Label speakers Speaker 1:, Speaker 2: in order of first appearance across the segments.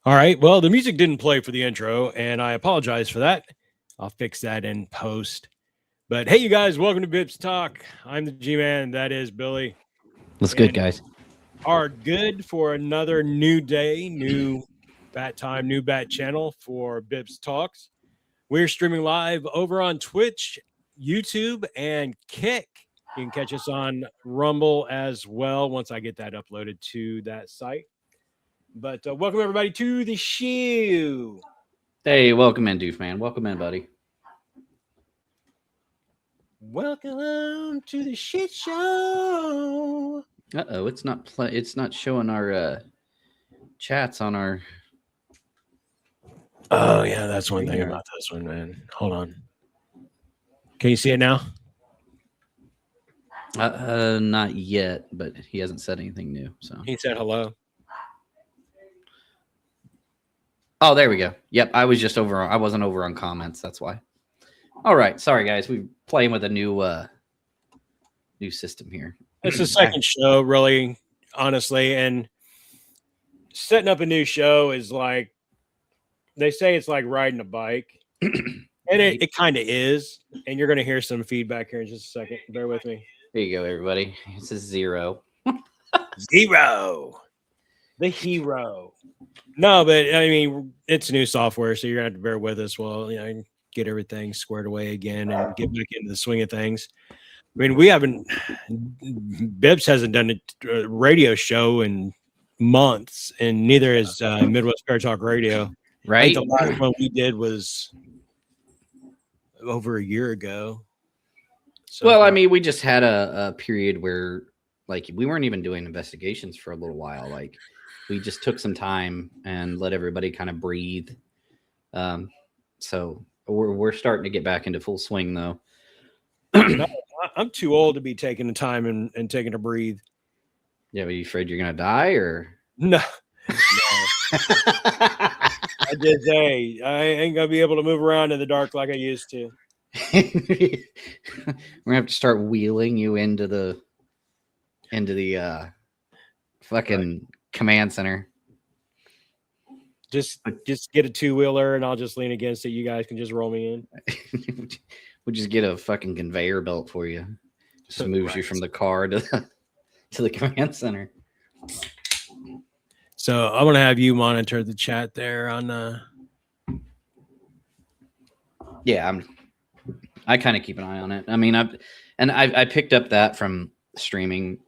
Speaker 1: All right. Well, the music didn't play for the intro, and I apologize for that. I'll fix that in post. But hey, you guys, welcome to BIPS Talk. I'm the G-Man. That is Billy.
Speaker 2: What's good,
Speaker 1: And
Speaker 2: guys?
Speaker 1: are good for another new day, new bat time, new bat channel for BIPS Talks. We're streaming live over on Twitch, YouTube, and Kick. You can catch us on Rumble as well once I get that uploaded to that site. But welcome everybody to the show.
Speaker 2: Hey, welcome in, Doof Man. Welcome in, buddy.
Speaker 1: Welcome to the shit show.
Speaker 2: Uh-oh, it's not showing our chats on our.
Speaker 1: Oh yeah, that's one thing about this one, man. Hold on. Can you see it now?
Speaker 2: Not yet, but he hasn't said anything new. So
Speaker 1: He said hello.
Speaker 2: Oh, there we go. Yep, I wasn't over on comments. That's why. All right, sorry guys. We're playing with a new system here.
Speaker 1: It's the second show, really, honestly, and setting up a new show is like they say it's like riding a bike, and it kind of is. And you're going to hear some feedback here in just a second. Bear with me.
Speaker 2: There you go, everybody. This is Zero.
Speaker 1: Zero, the hero. No, but I mean, it's new software, so you're gonna have to bear with us while get everything squared away again and get back into the swing of things. I mean, BIPS hasn't done a radio show in months, and neither has Midwest Fair Talk Radio.
Speaker 2: Right.
Speaker 1: I think the last one we did was over a year ago.
Speaker 2: So, well, I mean, we just had a period where, like, we weren't even doing investigations for a little while. Like, we just took some time and let everybody kind of breathe. So we're starting to get back into full swing, though.
Speaker 1: No, I'm too old to be taking the time and taking a breathe.
Speaker 2: Yeah, are you afraid you're gonna die, or
Speaker 1: no? I did say I ain't gonna be able to move around in the dark like I used to.
Speaker 2: We're gonna have to start wheeling you into the fucking command center.
Speaker 1: Just get a 2-wheeler and I'll just lean against it. You guys can just roll me in.
Speaker 2: We'll just get a fucking conveyor belt for you. Just moves you from the car to the command center.
Speaker 1: So I'm gonna have you monitor the chat there on
Speaker 2: Yeah, I kind of keep an eye on it. I mean, I picked up that from streaming.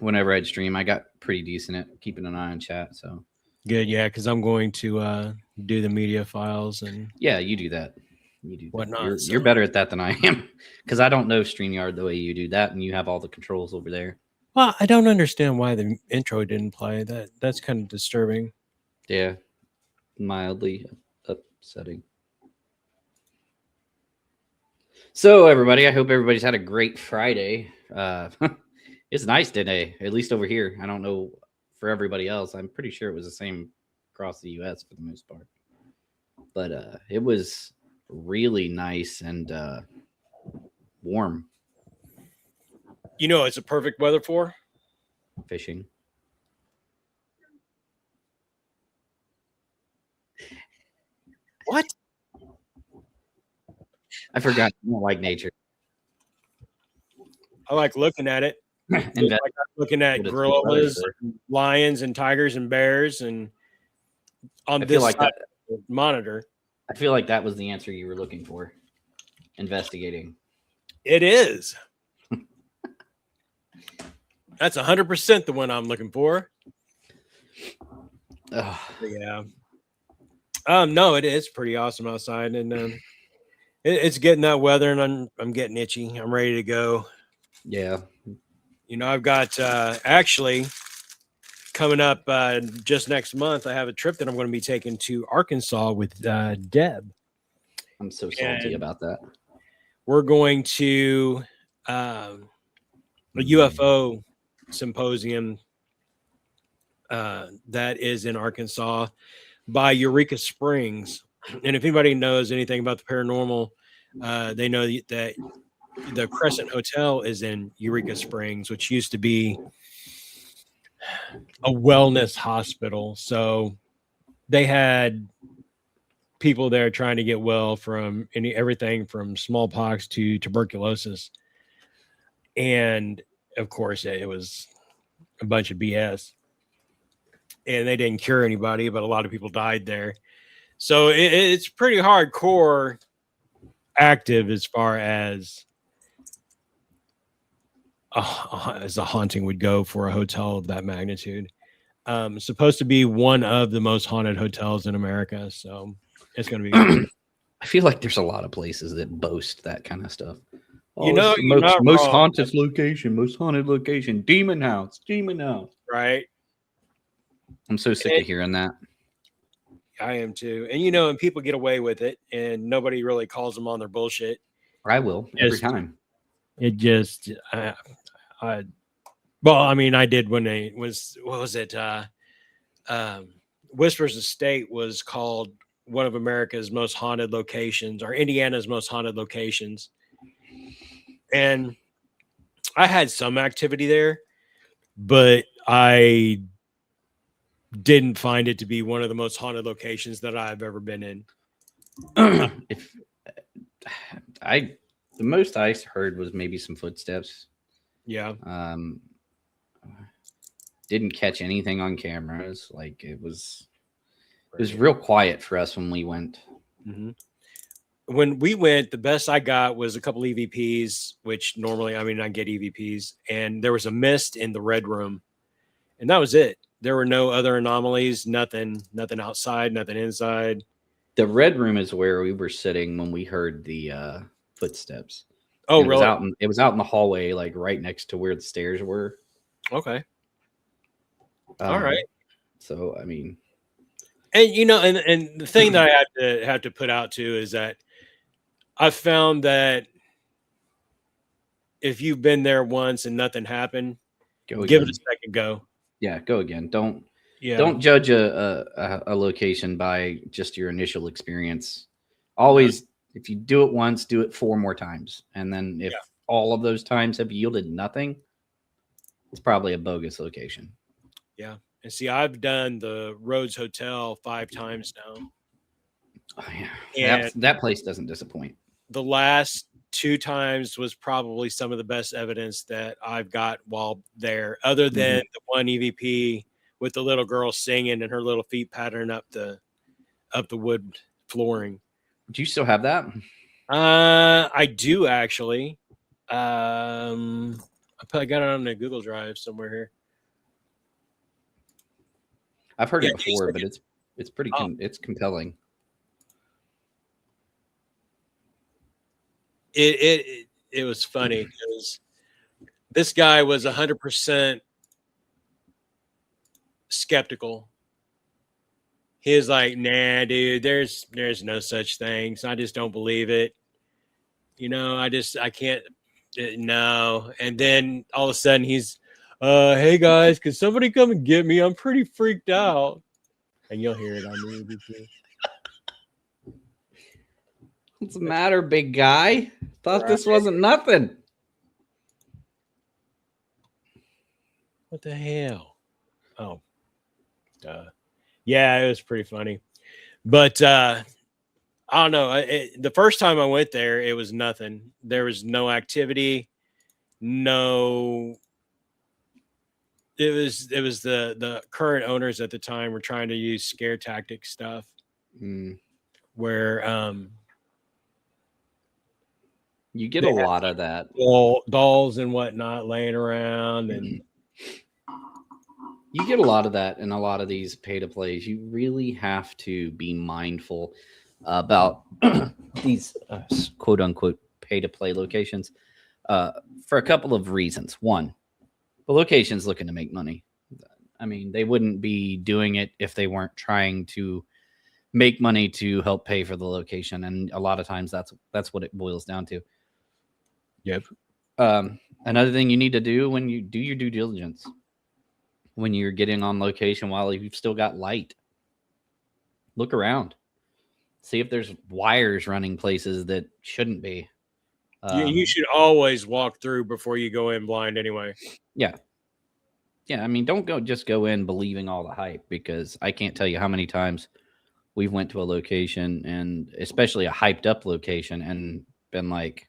Speaker 2: Whenever I'd stream, I got pretty decent at keeping an eye on chat. So
Speaker 1: good, yeah, because I'm going to do the media files and
Speaker 2: yeah, you do that. You do
Speaker 1: whatnot.
Speaker 2: You're better at that than I am because I don't know StreamYard the way you do that, and you have all the controls over there.
Speaker 1: Well, I don't understand why the intro didn't play. That's kind of disturbing.
Speaker 2: Yeah, mildly upsetting. So everybody, I hope everybody's had a great Friday. It's nice today, at least over here. I don't know for everybody else. I'm pretty sure it was the same across the U.S. for the most part. But it was really nice and warm.
Speaker 1: You know, it's a perfect weather for
Speaker 2: fishing.
Speaker 1: What?
Speaker 2: I forgot. I don't like nature.
Speaker 1: I like looking at it. Like I'm looking at gorillas, lions, and tigers and bears, and on this
Speaker 2: like
Speaker 1: side of the monitor.
Speaker 2: I feel like that was the answer you were looking for. Investigating.
Speaker 1: It is. That's 100% the one I'm looking for. Yeah. No, it is pretty awesome outside, and it's getting that weather, and I'm getting itchy. I'm ready to go.
Speaker 2: Yeah.
Speaker 1: You know, I've got actually coming up just next month. I have a trip that I'm going to be taking to Arkansas with Deb.
Speaker 2: I'm so salty about that.
Speaker 1: We're going to a UFO symposium that is in Arkansas by Eureka Springs. And if anybody knows anything about the paranormal, they know that the Crescent Hotel is in Eureka Springs, which used to be a wellness hospital. So they had people there trying to get well from everything from smallpox to tuberculosis. And of course, it was a bunch of BS. And they didn't cure anybody, but a lot of people died there. So it's pretty hardcore active as far as a haunting would go for a hotel of that magnitude. It's supposed to be one of the most haunted hotels in America. So it's going to be.
Speaker 2: I feel like there's a lot of places that boast that kind of stuff. Oh,
Speaker 1: You know,
Speaker 2: it's the
Speaker 1: you're not
Speaker 2: most
Speaker 1: wrong.
Speaker 2: haunted location, demon house.
Speaker 1: Right.
Speaker 2: I'm so sick of hearing that.
Speaker 1: I am too. And you know, and people get away with it and nobody really calls them on their bullshit.
Speaker 2: I will every time.
Speaker 1: It just, well, I mean, I did when they was, what was it? Whispers Estate was called one of America's most haunted locations, or Indiana's most haunted locations. And I had some activity there, but I didn't find it to be one of the most haunted locations that I've ever been in.
Speaker 2: The most I heard was maybe some footsteps.
Speaker 1: Yeah.
Speaker 2: Didn't catch anything on cameras. Like it was real quiet for us when we went.
Speaker 1: Mm-hmm. When we went, the best I got was a couple EVPs, which normally, I mean, I get EVPs, and there was a mist in the red room, and that was it. There were no other anomalies, nothing outside, nothing inside.
Speaker 2: The red room is where we were sitting when we heard the footsteps.
Speaker 1: Oh,
Speaker 2: and
Speaker 1: really?
Speaker 2: It was out in the hallway, like right next to where the stairs were.
Speaker 1: Okay. All right.
Speaker 2: So, I mean,
Speaker 1: and you know, and the thing that I have to put out too is that I found that if you've been there once and nothing happened, give it a second go.
Speaker 2: Yeah, go again. Don't judge a location by just your initial experience. Always, if you do it once, do it 4 more times. And then if all of those times have yielded nothing, it's probably a bogus location.
Speaker 1: Yeah. And see, I've done the Rhodes Hotel 5 times now.
Speaker 2: Oh, yeah. And that place doesn't disappoint.
Speaker 1: The last 2 times was probably some of the best evidence that I've got while there, other than the one EVP with the little girl singing and her little feet pattering up the wood flooring.
Speaker 2: Do you still have that?
Speaker 1: I do actually. I probably got it on the Google Drive somewhere here.
Speaker 2: I've heard it before, but it's pretty it's compelling.
Speaker 1: It was funny because this guy was 100% skeptical. He was like, "Nah, dude, there's no such thing. So I just don't believe it. You know, I can't. No." And then all of a sudden he's, "Hey guys, can somebody come and get me? I'm pretty freaked out." And you'll hear it on the EVP.
Speaker 2: What's the matter, big guy? Thought this wasn't nothing.
Speaker 1: What the hell? Oh, yeah, it was pretty funny. But I don't know. The first time I went there, it was nothing. There was no activity. No. It was the current owners at the time were trying to use scare tactic stuff, where
Speaker 2: you get a lot of that.
Speaker 1: Dolls and whatnot laying around, and
Speaker 2: you get a lot of that in a lot of these pay to plays. You really have to be mindful about these quote unquote pay to play locations for a couple of reasons. One, the location's looking to make money. I mean, they wouldn't be doing it if they weren't trying to make money to help pay for the location. And a lot of times that's what it boils down to.
Speaker 1: Yep.
Speaker 2: Another thing you need to do when you do your due diligence, when you're getting on location while you've still got light, look around, see if there's wires running places that shouldn't be.
Speaker 1: You should always walk through before you go in blind anyway.
Speaker 2: Yeah. Yeah, I mean, don't just go in believing all the hype, because I can't tell you how many times we've went to a location, and especially a hyped up location, and been like,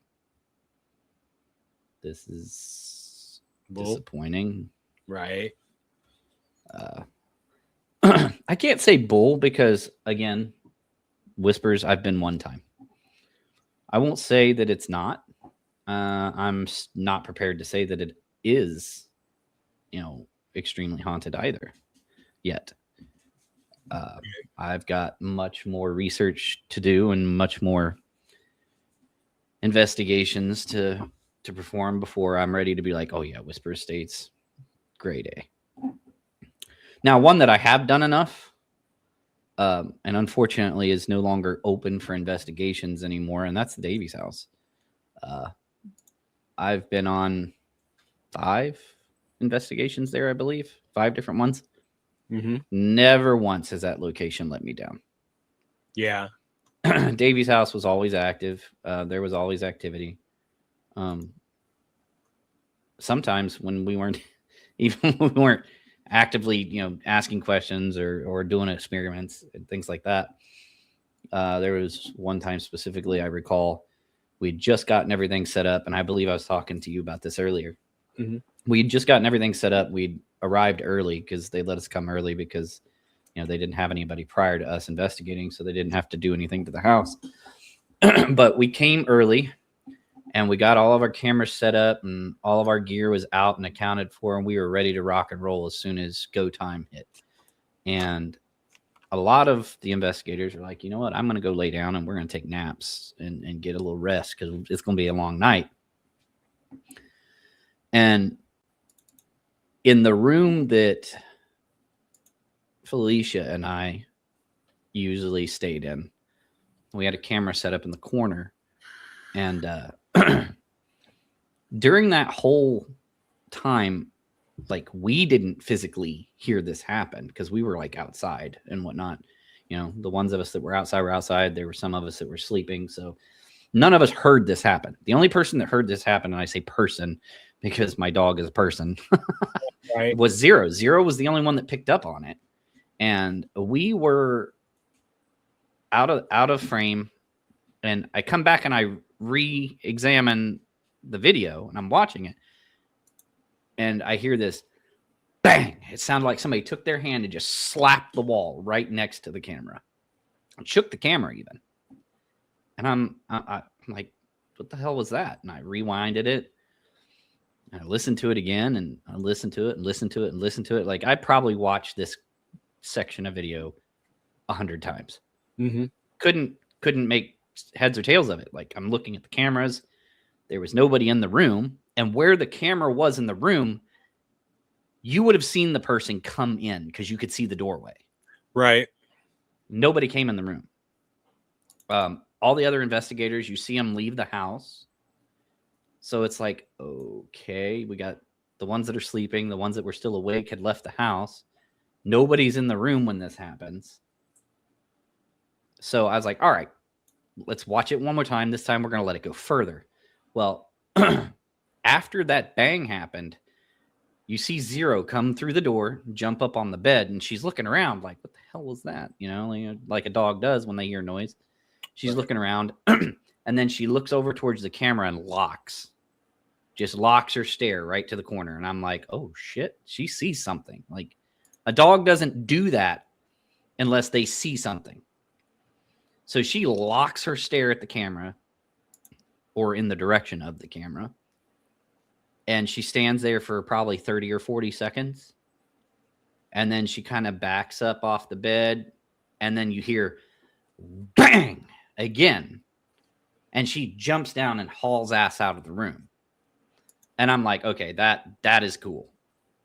Speaker 2: this is
Speaker 1: Bull.
Speaker 2: disappointing.
Speaker 1: Right.
Speaker 2: I can't say bull because, again, whispers, I've been one time. I won't say that it's not. I'm not prepared to say that it is, extremely haunted either yet. I've got much more research to do and much more investigations to perform before I'm ready to be like, oh yeah, Whisper Estates, grade A. Now, one that I have done enough, and unfortunately is no longer open for investigations anymore, and that's the Davies house. I've been on 5 investigations there, I believe, 5 different ones.
Speaker 1: Mm-hmm.
Speaker 2: Never once has that location let me down.
Speaker 1: Yeah.
Speaker 2: Davies house was always active. There was always activity. Sometimes when we weren't even when we weren't actively, asking questions or doing experiments and things like that. There was one time specifically I recall we'd just gotten everything set up, and I believe I was talking to you about this earlier.
Speaker 1: Mm-hmm.
Speaker 2: We'd just gotten everything set up. We'd arrived early because they let us come early because they didn't have anybody prior to us investigating, so they didn't have to do anything to the house. But we came early, and we got all of our cameras set up, and all of our gear was out and accounted for, and we were ready to rock and roll as soon as go time hit. And a lot of the investigators were like, you know what, I'm going to go lay down, and we're going to take naps and get a little rest because it's going to be a long night. And in the room that Felicia and I usually stayed in, we had a camera set up in the corner. And during that whole time, like, we didn't physically hear this happen because we were like outside and whatnot. The ones of us that were outside. There were some of us that were sleeping. So none of us heard this happen. The only person that heard this happen, and I say person because my dog is a person,
Speaker 1: Right.
Speaker 2: was Zero. Zero was the only one that picked up on it. And we were out of frame. And I come back and I re-examine the video, and I'm watching it. And I hear this bang. It sounded like somebody took their hand and just slapped the wall right next to the camera. It shook the camera even. And I'm like, what the hell was that? And I rewinded it. And I listened to it again, and I listened to it and listened to it and listened to it. Like, I probably watched this section of video 100 times.
Speaker 1: Mm-hmm.
Speaker 2: Couldn't make heads or tails of it. Like, I'm looking at the cameras. There was nobody in the room. And where the camera was in the room, you would have seen the person come in because you could see the doorway.
Speaker 1: Right.
Speaker 2: Nobody came in the room. All the other investigators, you see them leave the house. So it's like, okay, we got the ones that are sleeping, the ones that were still awake had left the house. Nobody's in the room when this happens. So I was like, all right, let's watch it one more time. This time we're going to let it go further. Well, after that bang happened, you see Zero come through the door, jump up on the bed, and she's looking around like, what the hell was that? Like a dog does when they hear noise. She's looking around, and then she looks over towards the camera and just locks her stare right to the corner. And I'm like, oh shit, she sees something. Like, a dog doesn't do that unless they see something. So she locks her stare at the camera, or in the direction of the camera. And she stands there for probably 30 or 40 seconds. And then she kind of backs up off the bed. And then you hear bang again. And she jumps down and hauls ass out of the room. And I'm like, okay, that is cool.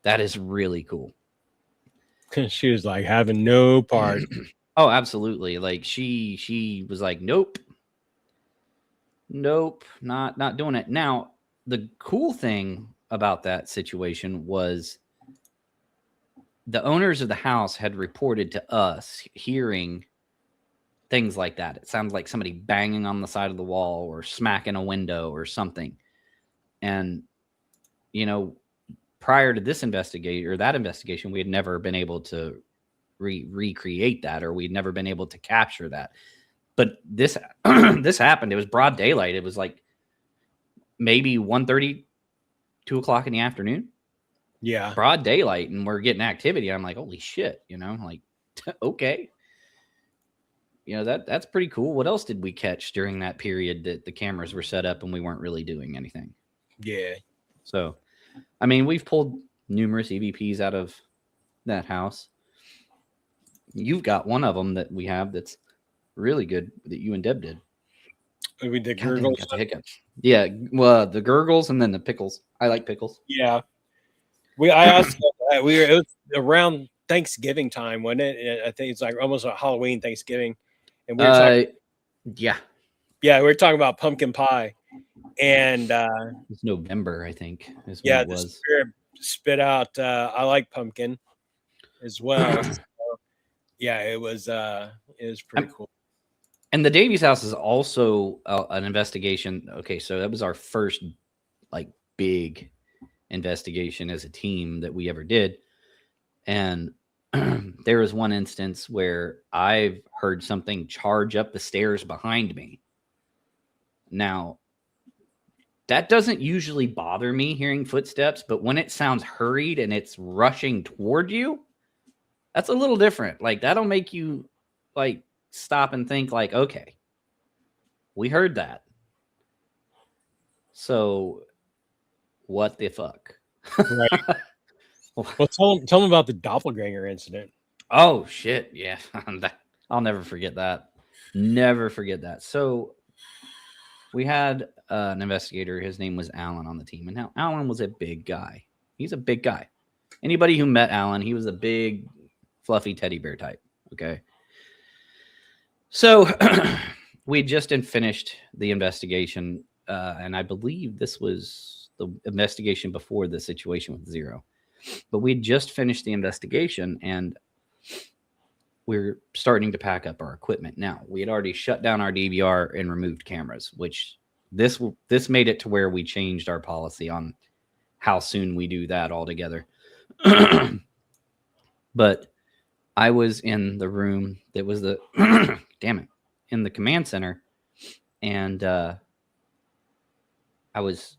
Speaker 2: That is really cool.
Speaker 1: She was like having no part.
Speaker 2: Oh, absolutely. Like, she was like, nope, not doing it. Now, the cool thing about that situation was the owners of the house had reported to us hearing things like that. It sounded like somebody banging on the side of the wall or smacking a window or something. And, prior to this investigation, we had never been able to recreate that, or we'd never been able to capture that. But this this happened. It was broad daylight. It was like maybe 1:30, 2 o'clock in the afternoon.
Speaker 1: Yeah.
Speaker 2: Broad daylight, and we're getting activity. I'm like, holy shit, like, okay. That's pretty cool. What else did we catch during that period that the cameras were set up and we weren't really doing anything?
Speaker 1: Yeah.
Speaker 2: So, I mean, we've pulled numerous EVPs out of that house. You've got one of them that we have that's really good that you and Deb did.
Speaker 1: With the
Speaker 2: God damn,
Speaker 1: gurgles.
Speaker 2: got the hiccups. Yeah, well, the gurgles and then the pickles. I like pickles.
Speaker 1: Yeah. I also it was around Thanksgiving time, wasn't it? I think it's like almost a Halloween, Thanksgiving, and we were talking.
Speaker 2: Yeah,
Speaker 1: we were talking about pumpkin pie, and
Speaker 2: it's November, I think. Is
Speaker 1: yeah,
Speaker 2: when it
Speaker 1: the
Speaker 2: was.
Speaker 1: spirit spit out. I like pumpkin as well. So, yeah, it was pretty cool.
Speaker 2: And the Davies house is also an investigation. Okay, so that was our first like big investigation as a team that we ever did. And there was one instance where I've heard something charge up the stairs behind me. Now, that doesn't usually bother me, hearing footsteps, but when it sounds hurried and it's rushing toward you, that's a little different. Like, that'll make you like stop and think like, okay, we heard that. So what the fuck?
Speaker 1: Right. Well, tell them about the doppelganger incident.
Speaker 2: Oh shit, yeah. I'll never forget that. Never forget that. So we had an investigator. His name was Alan on the team, and now Alan was a big guy. He's a big guy. Anybody who met Alan, he was a big, fluffy teddy bear type. Okay. So we just finished the investigation, and I believe this was the investigation before the situation with Zero. But we just finished the investigation, and we're starting to pack up our equipment. Now, we had already shut down our DVR and removed cameras, which this made it to where we changed our policy on how soon we do that altogether. But I was in the room that was the in the command center, and I was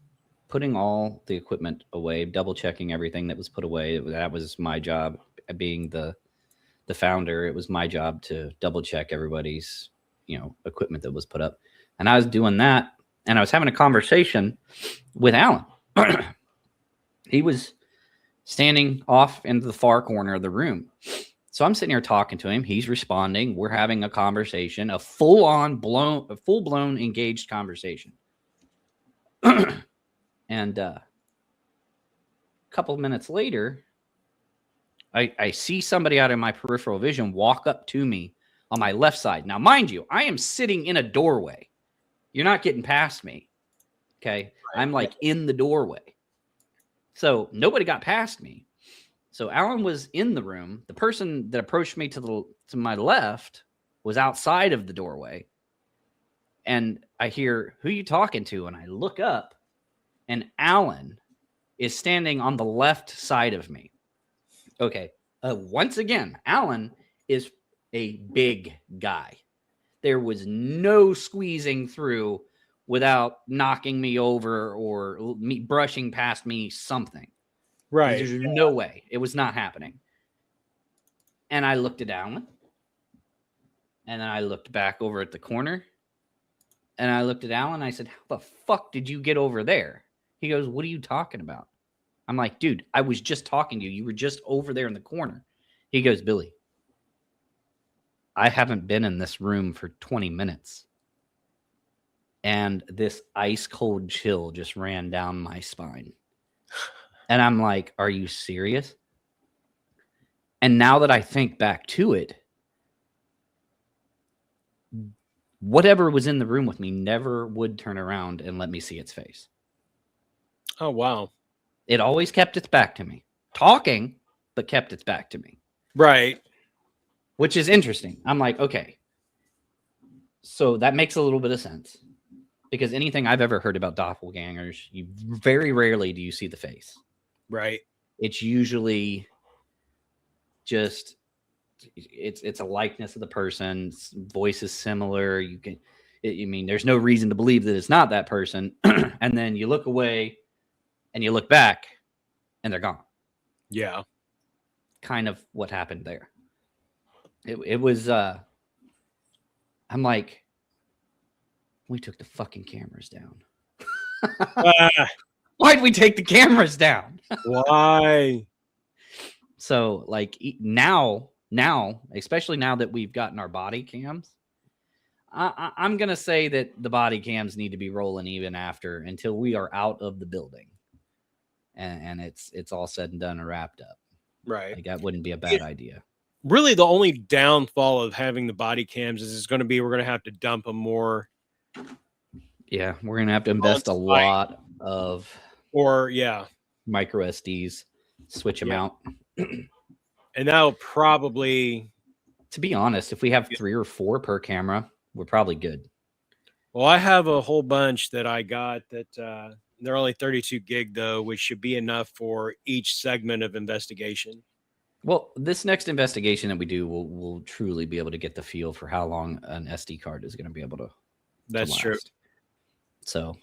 Speaker 2: putting all the equipment away, double checking everything that was put away. That was my job, being the founder. It was my job to double check everybody's equipment that was put up, and I was doing that, and I was having a conversation with Alan. He was standing off into the far corner of the room. So I'm sitting here talking to him. He's responding. We're having a conversation, a full-blown engaged conversation. And a couple of minutes later, I see somebody out of my peripheral vision walk up to me on my left side. Now, mind you, I am sitting in a doorway. You're not getting past me. Okay. I'm like in the doorway. So nobody got past me. So Alan was in the room. The person that approached me to my left was outside of the doorway. And I hear, "Who are you talking to?" And I look up, and Alan is standing on the left side of me. Okay. Once again, Alan is a big guy. There was no squeezing through without knocking me over or me brushing past me something.
Speaker 1: Right.
Speaker 2: There's no way. It was not happening. And I looked at Alan. And then I looked back over at the corner. And I looked at Alan. And I said, "How the fuck did you get over there?" He goes, "What are you talking about?" I'm like, "Dude, I was just talking to you. You were just over there in the corner." He goes, "Billy, I haven't been in this room for 20 minutes. And this ice cold chill just ran down my spine." And I'm like, "Are you serious?" And now that I think back to it, whatever was in the room with me never would turn around and let me see its face.
Speaker 1: Oh, wow.
Speaker 2: It always kept its back to me. Talking, but kept its back to me.
Speaker 1: Right.
Speaker 2: Which is interesting. I'm like, okay. So that makes a little bit of sense. Because anything I've ever heard about doppelgangers, you very rarely do you see the face.
Speaker 1: Right.
Speaker 2: it's usually just it's a likeness of the person's voice is similar. I mean, there's no reason to believe that it's not that person. And then you look away and you look back and they're gone.
Speaker 1: Yeah.
Speaker 2: Kind of what happened there. It was I'm like, we took the fucking cameras down. Why'd we take the cameras down?
Speaker 1: Why?
Speaker 2: So like now, especially now that we've gotten our body cams, I'm going to say that the body cams need to be rolling even after until we are out of the building and it's all said and done and wrapped up.
Speaker 1: Right.
Speaker 2: Like that wouldn't be a bad idea.
Speaker 1: Really, the only downfall of having the body cams is we're going to have to dump them more.
Speaker 2: Yeah, we're going to have to invest a lot of micro SDs, switch them out.
Speaker 1: And that'll probably,
Speaker 2: to be honest, if we have 3 or 4 per camera, we're probably good.
Speaker 1: Well, I have a whole bunch that I got that they're only 32 gig though, which should be enough for each segment of investigation.
Speaker 2: Well, this next investigation that we do, we'll truly be able to get the feel for how long an SD card is going to be able to.
Speaker 1: That's true.
Speaker 2: So,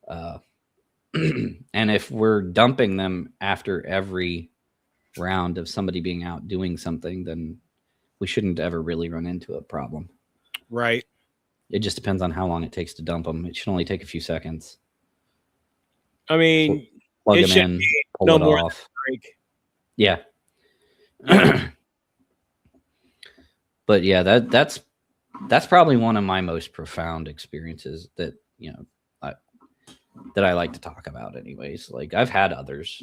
Speaker 2: and if we're dumping them after every round of somebody being out doing something, then we shouldn't ever really run into a problem.
Speaker 1: Right.
Speaker 2: It just depends on how long it takes to dump them. It should only take a few seconds.
Speaker 1: I mean,
Speaker 2: plug them in, pull it off. Yeah. But yeah, that's probably one of my most profound experiences that, you know, that I like to talk about anyways. Like I've had others,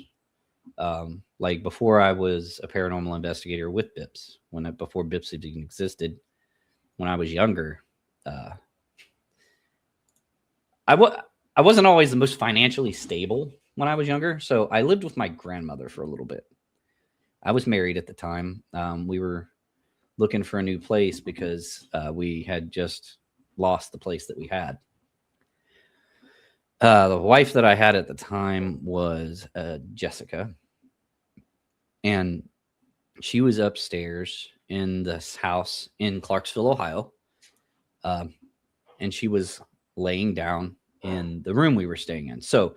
Speaker 2: like before I was a paranormal investigator with BIPS, before BIPS even existed, when I was younger, I wasn't always the most financially stable when I was younger. So I lived with my grandmother for a little bit. I was married at the time. We were looking for a new place because we had just lost the place that we had. The wife that I had at the time was Jessica, and she was upstairs in this house in Clarksville, Ohio, and she was laying down in the room we were staying in. So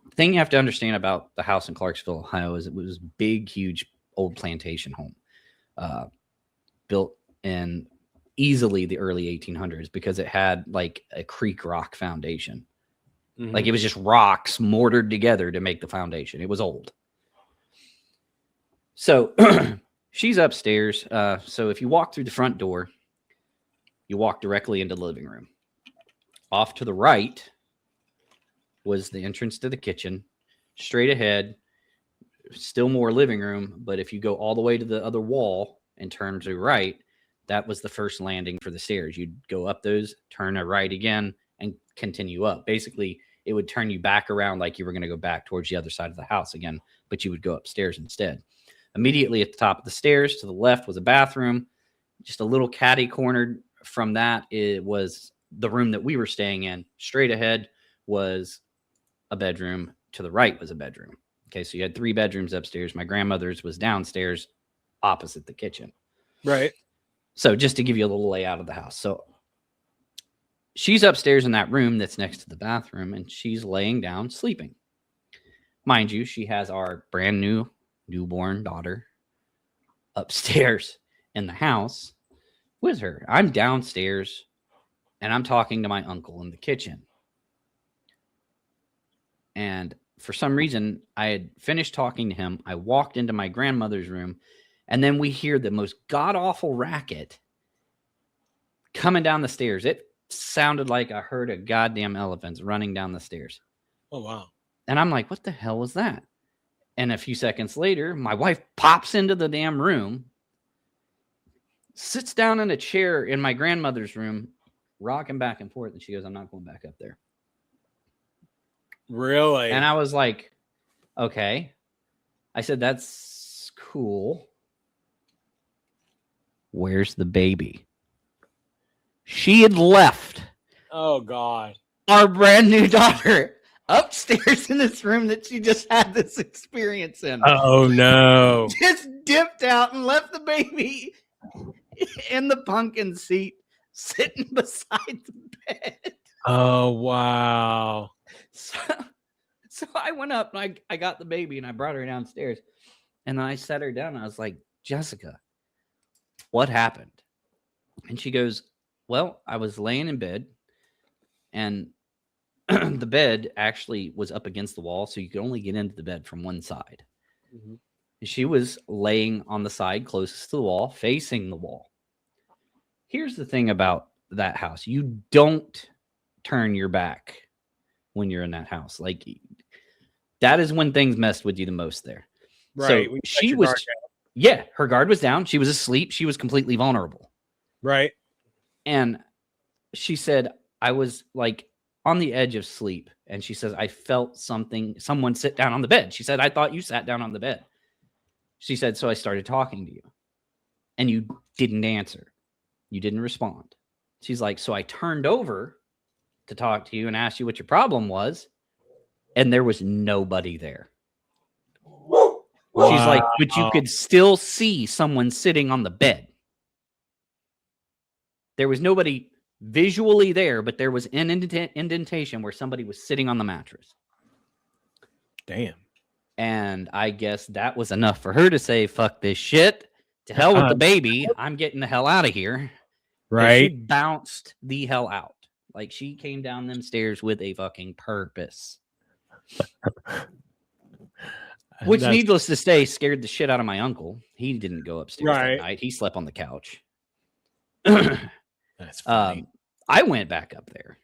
Speaker 2: the thing you have to understand about the house in Clarksville, Ohio, is it was a big, huge old plantation home, built in easily the early 1800s because it had like a creek rock foundation. Mm-hmm. Like it was just rocks mortared together to make the foundation. It was old. So she's upstairs. So if you walk through the front door, you walk directly into the living room. Off to the right was the entrance to the kitchen. Straight ahead, still more living room. But if you go all the way to the other wall and turn to the right, that was the first landing for the stairs. You'd go up those, turn a right again, and continue up. Basically, it would turn you back around like you were going to go back towards the other side of the house again, but you would go upstairs instead. Immediately at the top of the stairs to the left was a bathroom. Just a little catty cornered from that, it was the room that we were staying in. Straight ahead was a bedroom. To the right was a bedroom. Okay, so you had 3 bedrooms upstairs. My grandmother's was downstairs opposite the kitchen.
Speaker 1: Right.
Speaker 2: So just to give you a little layout of the house. So she's upstairs in that room that's next to the bathroom, and she's laying down sleeping. Mind you, she has our brand new newborn daughter upstairs in the house with her. I'm downstairs, and I'm talking to my uncle in the kitchen. And for some reason, I had finished talking to him. I walked into my grandmother's room, and then we hear the most god-awful racket coming down the stairs. It sounded like I heard a goddamn elephant running down the stairs.
Speaker 1: Oh, wow.
Speaker 2: And I'm like, what the hell was that? And a few seconds later, my wife pops into the damn room, sits down in a chair in my grandmother's room, rocking back and forth. And she goes, I'm not going back up there.
Speaker 1: Really?
Speaker 2: And I was like, okay. I said, that's cool. Where's the baby? She had left.
Speaker 1: Oh, God.
Speaker 2: Our brand new daughter upstairs in this room that she just had this experience in.
Speaker 1: Oh no.
Speaker 2: Just dipped out and left the baby in the pumpkin seat sitting beside the bed.
Speaker 1: Oh wow.
Speaker 2: So I went up and I got the baby and I brought her downstairs. And then I sat her down and I was like, Jessica, what happened? And she goes, well, I was laying in bed and the bed actually was up against the wall. So you could only get into the bed from one side.
Speaker 1: Mhm.
Speaker 2: She was laying on the side closest to the wall, facing the wall. Here's the thing about that house. You don't turn your back when you're in that house. Like, that is when things messed with you the most there.
Speaker 1: Right.
Speaker 2: So she was, yeah, her guard was down. She was asleep. She was completely vulnerable.
Speaker 1: Right.
Speaker 2: And she said, I was like on the edge of sleep. And she says, I felt someone sit down on the bed. She said, I thought you sat down on the bed. She said, so I started talking to you and you didn't answer. You didn't respond. She's like, so I turned over to talk to you and asked you what your problem was. And there was nobody there. Wow. She's like, but you could still see someone sitting on the bed. There was nobody visually there, but there was an indentation where somebody was sitting on the mattress.
Speaker 1: Damn.
Speaker 2: And I guess that was enough for her to say, fuck this shit. To hell with the baby. I'm getting the hell out of here.
Speaker 1: Right.
Speaker 2: She bounced the hell out. Like, she came down them stairs with a fucking purpose. Which, needless to say, scared the shit out of my uncle. He didn't go upstairs that night. He slept on the couch.
Speaker 1: That's funny.
Speaker 2: I went back up there.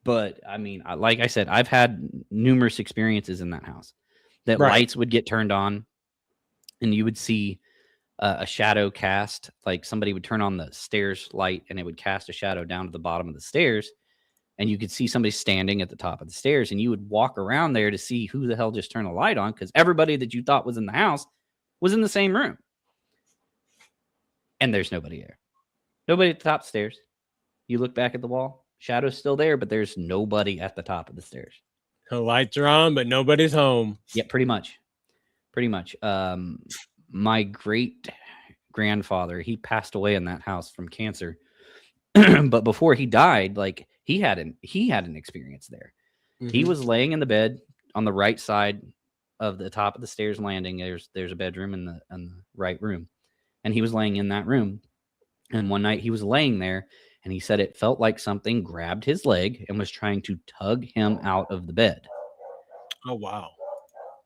Speaker 2: But, I mean, like I said, I've had numerous experiences in that house. That lights would get turned on, and you would see a shadow cast. Like, somebody would turn on the stairs light, and it would cast a shadow down to the bottom of the stairs. And you could see somebody standing at the top of the stairs, and you would walk around there to see who the hell just turned the light on, because everybody that you thought was in the house was in the same room. And there's nobody there. Nobody at the top of the stairs. You look back at the wall, shadow's still there, but there's nobody at the top of the stairs.
Speaker 1: The lights are on, but nobody's home.
Speaker 2: Yeah, pretty much. Pretty much. My great grandfather, he passed away in that house from cancer. But before he died, like, he had an experience there. Mm-hmm. He was laying in the bed on the right side of the top of the stairs landing. There's a bedroom in the right room, and he was laying in that room. And one night he was laying there, and he said it felt like something grabbed his leg and was trying to tug him out of the bed.
Speaker 1: Oh wow!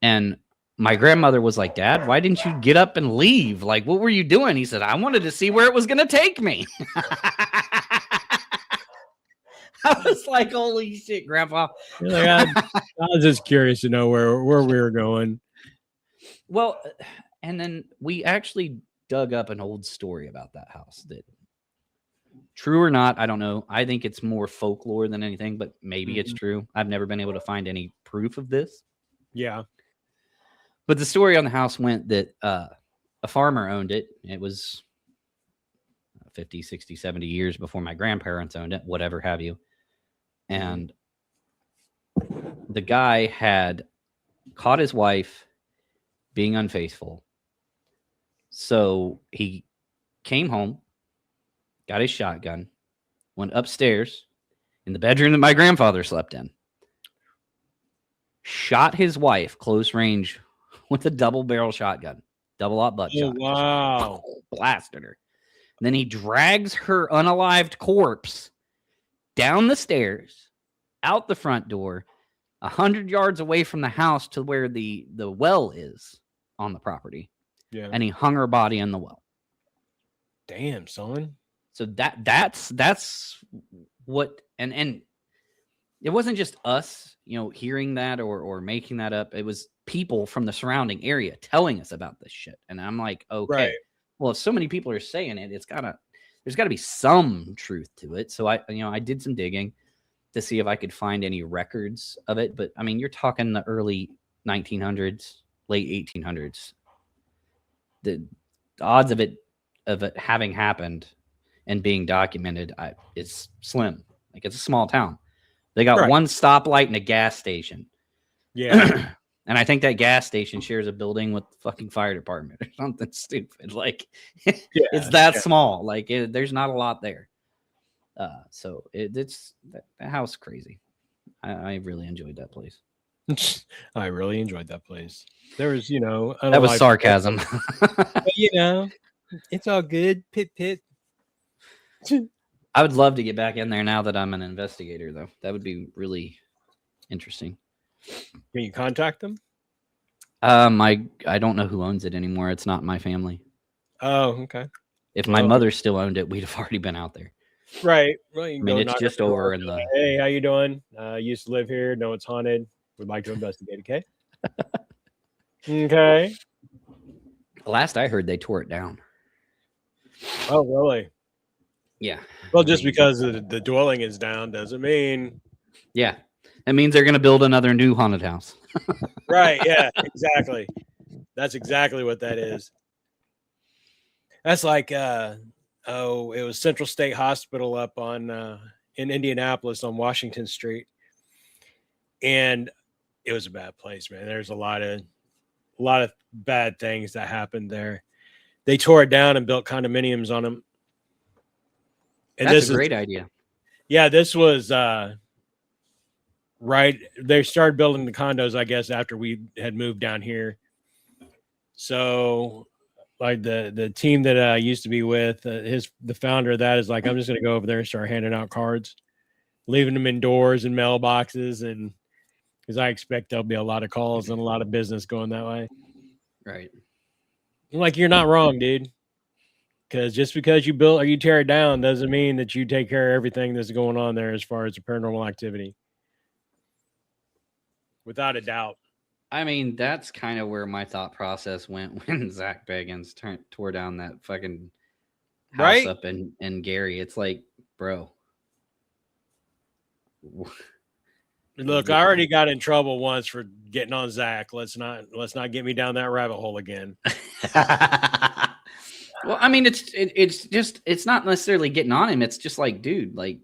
Speaker 2: And my grandmother was like, Dad, why didn't you get up and leave? Like, what were you doing? He said, I wanted to see where it was going to take me. I was like, holy shit, Grandpa.
Speaker 1: Like, I was just curious to know where we were going.
Speaker 2: Well, and then we actually dug up an old story about that house that, true or not, I don't know. I think it's more folklore than anything, but maybe it's true. I've never been able to find any proof of this.
Speaker 1: Yeah.
Speaker 2: But the story on the house went that a farmer owned it. It was 50, 60, 70 years before my grandparents owned it, whatever have you. And the guy had caught his wife being unfaithful. So he came home, got his shotgun, went upstairs in the bedroom that my grandfather slept in, shot his wife close range with a double barrel shotgun, double aught butt shot.
Speaker 1: Wow.
Speaker 2: Blasted her. And then he drags her unalived corpse down the stairs, out the front door, 100 yards away from the house to where the well is on the property.
Speaker 1: Yeah.
Speaker 2: And he hung her body in the well.
Speaker 1: Damn, son.
Speaker 2: So that's what, and it wasn't just us, hearing that or making that up. It was people from the surrounding area telling us about this shit. And I'm like, okay, well, if so many people are saying it, there's gotta be some truth to it. So I did some digging to see if I could find any records of it. But I mean, you're talking the early 1900s, late 1800s. The odds of it having happened and being documented is slim. Like, it's a small town. They got
Speaker 1: Right.
Speaker 2: one stoplight and a gas station.
Speaker 1: Yeah.
Speaker 2: And I think that gas station shares a building with the fucking fire department or something stupid. Like, it's that small. Like, there's not a lot there. So it's that house crazy. I really enjoyed that place.
Speaker 1: I really enjoyed that place. There was, you know,
Speaker 2: That was sarcasm.
Speaker 1: But, you know, it's all good. Pit pit.
Speaker 2: I would love to get back in there now that I'm an investigator, though. That would be really interesting.
Speaker 1: Can you contact them?
Speaker 2: I don't know who owns it anymore. It's not my family.
Speaker 1: Oh, okay.
Speaker 2: If my mother still owned it, we'd have already been out there.
Speaker 1: Right. Well, you
Speaker 2: I
Speaker 1: can
Speaker 2: mean,
Speaker 1: go
Speaker 2: it's
Speaker 1: knock
Speaker 2: just
Speaker 1: on the
Speaker 2: over
Speaker 1: door
Speaker 2: in
Speaker 1: and
Speaker 2: the.
Speaker 1: be like, hey, how you doing? Used to live here. No, it's haunted. Would like to investigate. Okay. Okay.
Speaker 2: Last I heard, they tore it down.
Speaker 1: Oh, really?
Speaker 2: Yeah.
Speaker 1: Well, just because the dwelling is down doesn't mean.
Speaker 2: Yeah. That means they're going to build another new haunted house.
Speaker 1: Right. Yeah. Exactly. That's exactly what that is. That's like, it was Central State Hospital up on in Indianapolis on Washington Street, and it was a bad place, man. There's a lot of bad things that happened there. They tore it down and built condominiums on them. And
Speaker 2: That's a great idea.
Speaker 1: Yeah, this was right. They started building the condos, I guess, after we had moved down here. So, like the team that I used to be with, the founder of that is like, I'm just going to go over there and start handing out cards, leaving them indoors in mailboxes, and because I expect there'll be a lot of calls and a lot of business going that way.
Speaker 2: Right.
Speaker 1: Like, you're not wrong, dude. Because just because you build or you tear it down doesn't mean that you take care of everything that's going on there as far as the paranormal activity. Without a doubt.
Speaker 2: I mean, that's kind of where my thought process went when Zach Baggins tore down that fucking house up in Gary. It's like, bro.
Speaker 1: Look, I already got in trouble once for getting on Zach. Let's not get me down that rabbit hole again.
Speaker 2: Well, I mean, it's not necessarily getting on him. It's just like, dude, like,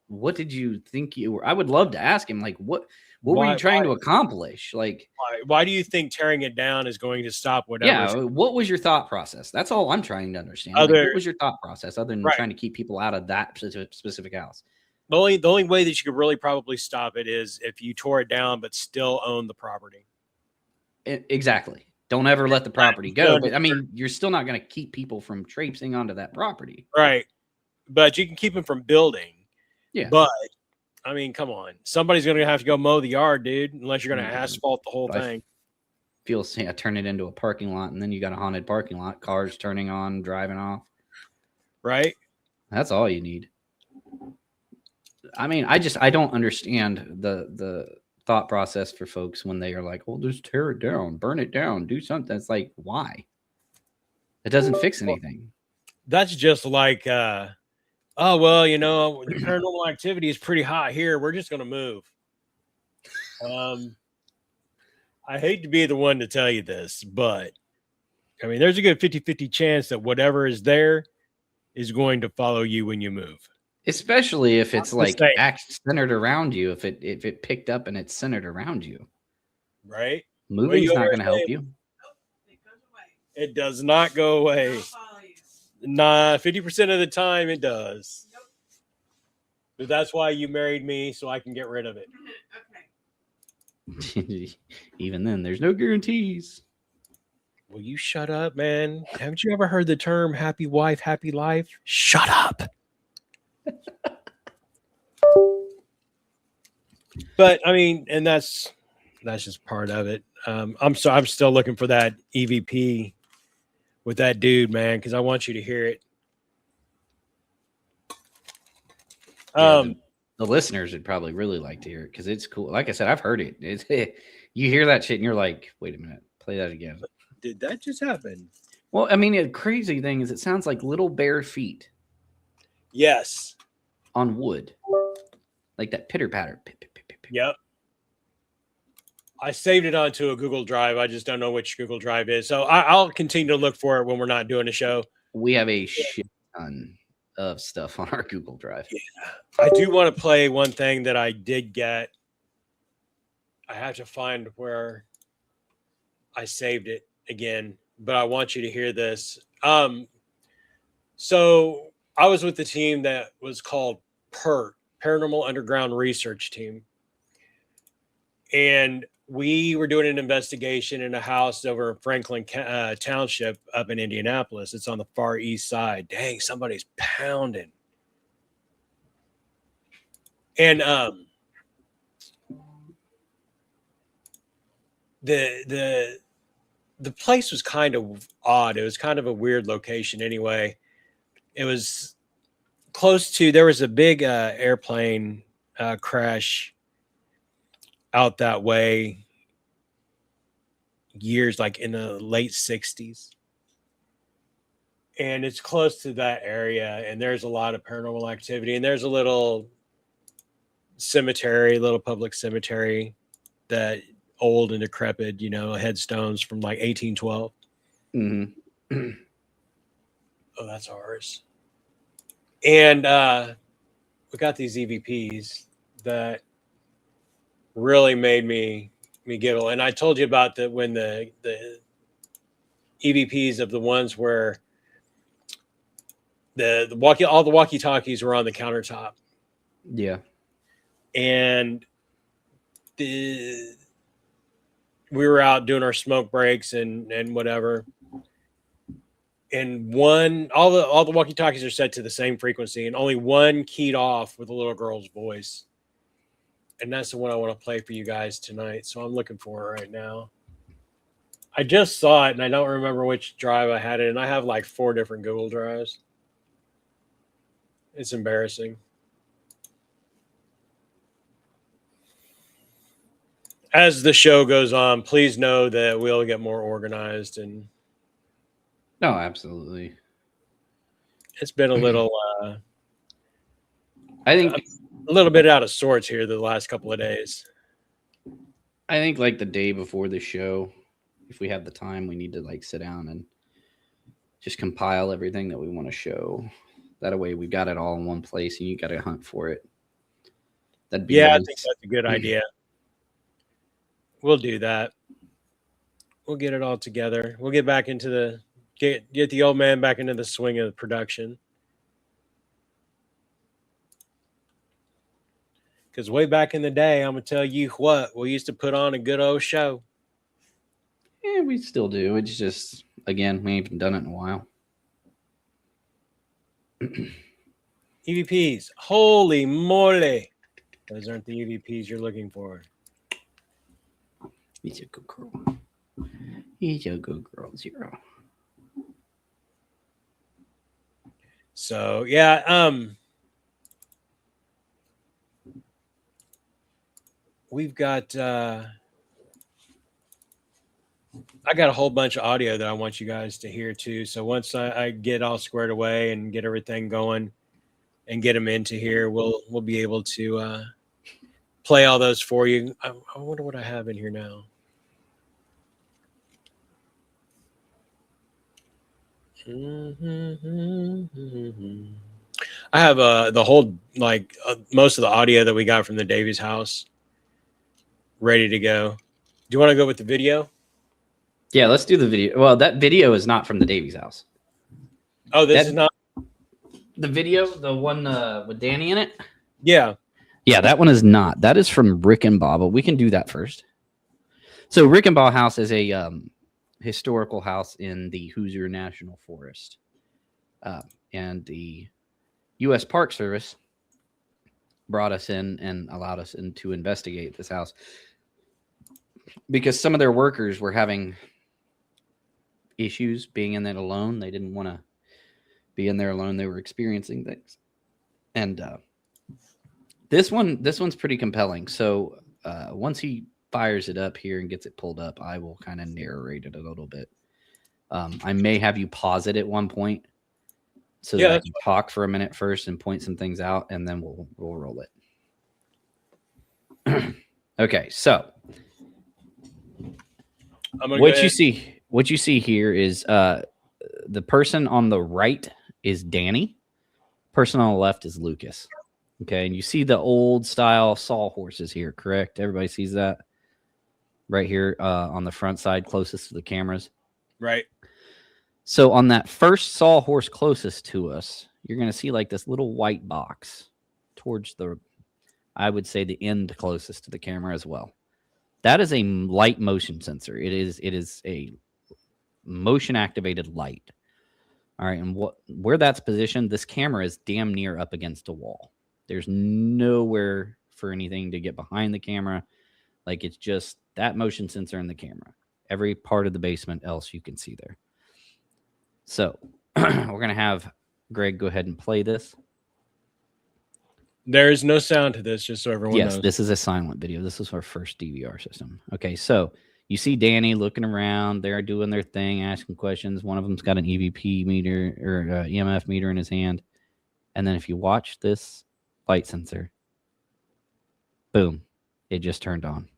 Speaker 2: what did you think you were? I would love to ask him, like, what were you trying to accomplish? Like,
Speaker 1: why do you think tearing it down is going to stop whatever?
Speaker 2: Yeah, what was your thought process? That's all I'm trying to understand. Like, what was your thought process other than trying to keep people out of that specific house?
Speaker 1: The only way that you could really probably stop it is if you tore it down but still own the property.
Speaker 2: Exactly. Don't ever let the property go. But I mean, you're still not going to keep people from traipsing onto that property.
Speaker 1: Right. But you can keep them from building.
Speaker 2: Yeah.
Speaker 1: But I mean, come on. Somebody's going to have to go mow the yard, dude, unless you're going to asphalt the whole thing.
Speaker 2: Turn it into a parking lot, and then you got a haunted parking lot, cars turning on, driving off.
Speaker 1: Right.
Speaker 2: That's all you need. I mean, I don't understand the thought process for folks when they are like, "Oh, just tear it down, burn it down, do something." It's like, why? It doesn't fix anything.
Speaker 1: That's just like, oh, well, you know, the paranormal activity is pretty hot here. We're just going to move. I hate to be the one to tell you this, but I mean, there's a good 50-50 chance that whatever is there is going to follow you when you move.
Speaker 2: Especially if it's like centered around you, if it picked up and it's centered around you.
Speaker 1: Right.
Speaker 2: Moving's not going to help you.
Speaker 1: It does not go away. Nah, 50% of the time it does. Nope. But that's why you married me, so I can get rid of it.
Speaker 2: Okay. Even then, there's no guarantees.
Speaker 1: Will you shut up, man? Haven't you ever heard the term happy wife, happy life? Shut up. But I mean, and that's just part of it. I'm still looking for that EVP with that dude, man, because I want you to hear it.
Speaker 2: The listeners would probably really like to hear it because it's cool. Like I said, I've heard it. You hear that shit and you're like, wait a minute, play that again.
Speaker 1: Did that just happen?
Speaker 2: Well, I mean, the crazy thing is it sounds like little bare feet.
Speaker 1: Yes.
Speaker 2: On wood. Like that pitter patter.
Speaker 1: Yep. I saved it onto a Google Drive. I just don't know which Google Drive is. So I'll continue to look for it when we're not doing a show.
Speaker 2: We have a shit ton of stuff on our Google Drive.
Speaker 1: Yeah. I do want to play one thing that I did get. I have to find where I saved it again, but I want you to hear this. So I was with the team that was called PERT, Paranormal Underground Research Team. And we were doing an investigation in a house over in Franklin Township up in Indianapolis. It's on the far east side. Dang, somebody's pounding. And the place was kind of odd. It was kind of a weird location anyway. It was close to, there was a big airplane crash out that way years, like in the late 60s. And it's close to that area, and there's a lot of paranormal activity, and there's a little cemetery, little public cemetery, that old and decrepit, headstones from like 1812.
Speaker 2: Mm-hmm.
Speaker 1: Oh, that's ours. And we got these EVPs that really made me giggle. And I told you about when the EVPs of the ones where all the walkie-talkies were on the countertop.
Speaker 2: Yeah.
Speaker 1: And we were out doing our smoke breaks and whatever. And all the walkie-talkies are set to the same frequency, and only one keyed off with a little girl's voice. And that's the one I want to play for you guys tonight. So I'm looking for it right now. I just saw it, and I don't remember which drive I had it in. I have like 4 different Google Drives. It's embarrassing. As the show goes on, please know that we'll get more organized. And
Speaker 2: no, absolutely.
Speaker 1: It's been a little,
Speaker 2: I think
Speaker 1: a little bit out of sorts here the last couple of days.
Speaker 2: I think like the day before the show, if we have the time, we need to like sit down and just compile everything that we want to show. That way we've got it all in one place and you got to hunt for it. That'd be nice.
Speaker 1: I think that's a good idea. We'll do that. We'll get it all together. We'll get back into get the old man back into the swing of the production. Because way back in the day, I'm going to tell you what, we used to put on a good old show.
Speaker 2: Yeah, we still do. It's just, again, we haven't done it in a while.
Speaker 1: EVPs. Holy moly. Those aren't the EVPs you're looking for.
Speaker 2: He's a good girl. He's a good girl, Zero.
Speaker 1: So, yeah, we've got I got a whole bunch of audio that I want you guys to hear too. So once I get all squared away and get everything going and get them into here, we'll be able to play all those for you. I wonder what I have in here now. I have the whole most of the audio that we got from the Davies house ready to go. Do you want to go with the video?
Speaker 2: Yeah, let's do the video. Well, that video is not from the Davies house.
Speaker 1: Oh, this is not
Speaker 2: the video, the one with Danny in it?
Speaker 1: Yeah.
Speaker 2: Yeah, that one is not. That is from Rick and Bob, but we can do that first. So Rick and Bob House is a historical house in the Hoosier National Forest. And the U.S. Park Service brought us in and allowed us in to investigate this house because some of their workers were having issues being in that alone. They didn't want to be in there alone. They were experiencing things. And this one's pretty compelling. So once he fires it up here and gets it pulled up, I will kind of narrate it a little bit. I may have you pause it at one point so that I can talk for a minute first and point some things out, and then we'll roll it. Okay, so what you see here is the person on the right is Danny. Person on the left is Lucas. Okay, and you see the old style sawhorses here, correct? Everybody sees that right here on the front side, closest to the cameras.
Speaker 1: Right.
Speaker 2: So on that first sawhorse closest to us, you're going to see like this little white box towards the, I would say, the end closest to the camera as well. That is a light motion sensor. It is a motion activated light. All right, and where that's positioned, this camera is damn near up against a wall. There's nowhere for anything to get behind the camera. Like, it's just that motion sensor in the camera. Every part of the basement else you can see there. So we're going to have Greg go ahead and play this.
Speaker 1: There is no sound to this, just so everyone knows.
Speaker 2: Yes, this is a silent video. This is our first DVR system. Okay, so you see Danny looking around. They're doing their thing, asking questions. One of them's got an EVP meter or EMF meter in his hand. And then if you watch this light sensor, boom, it just turned on.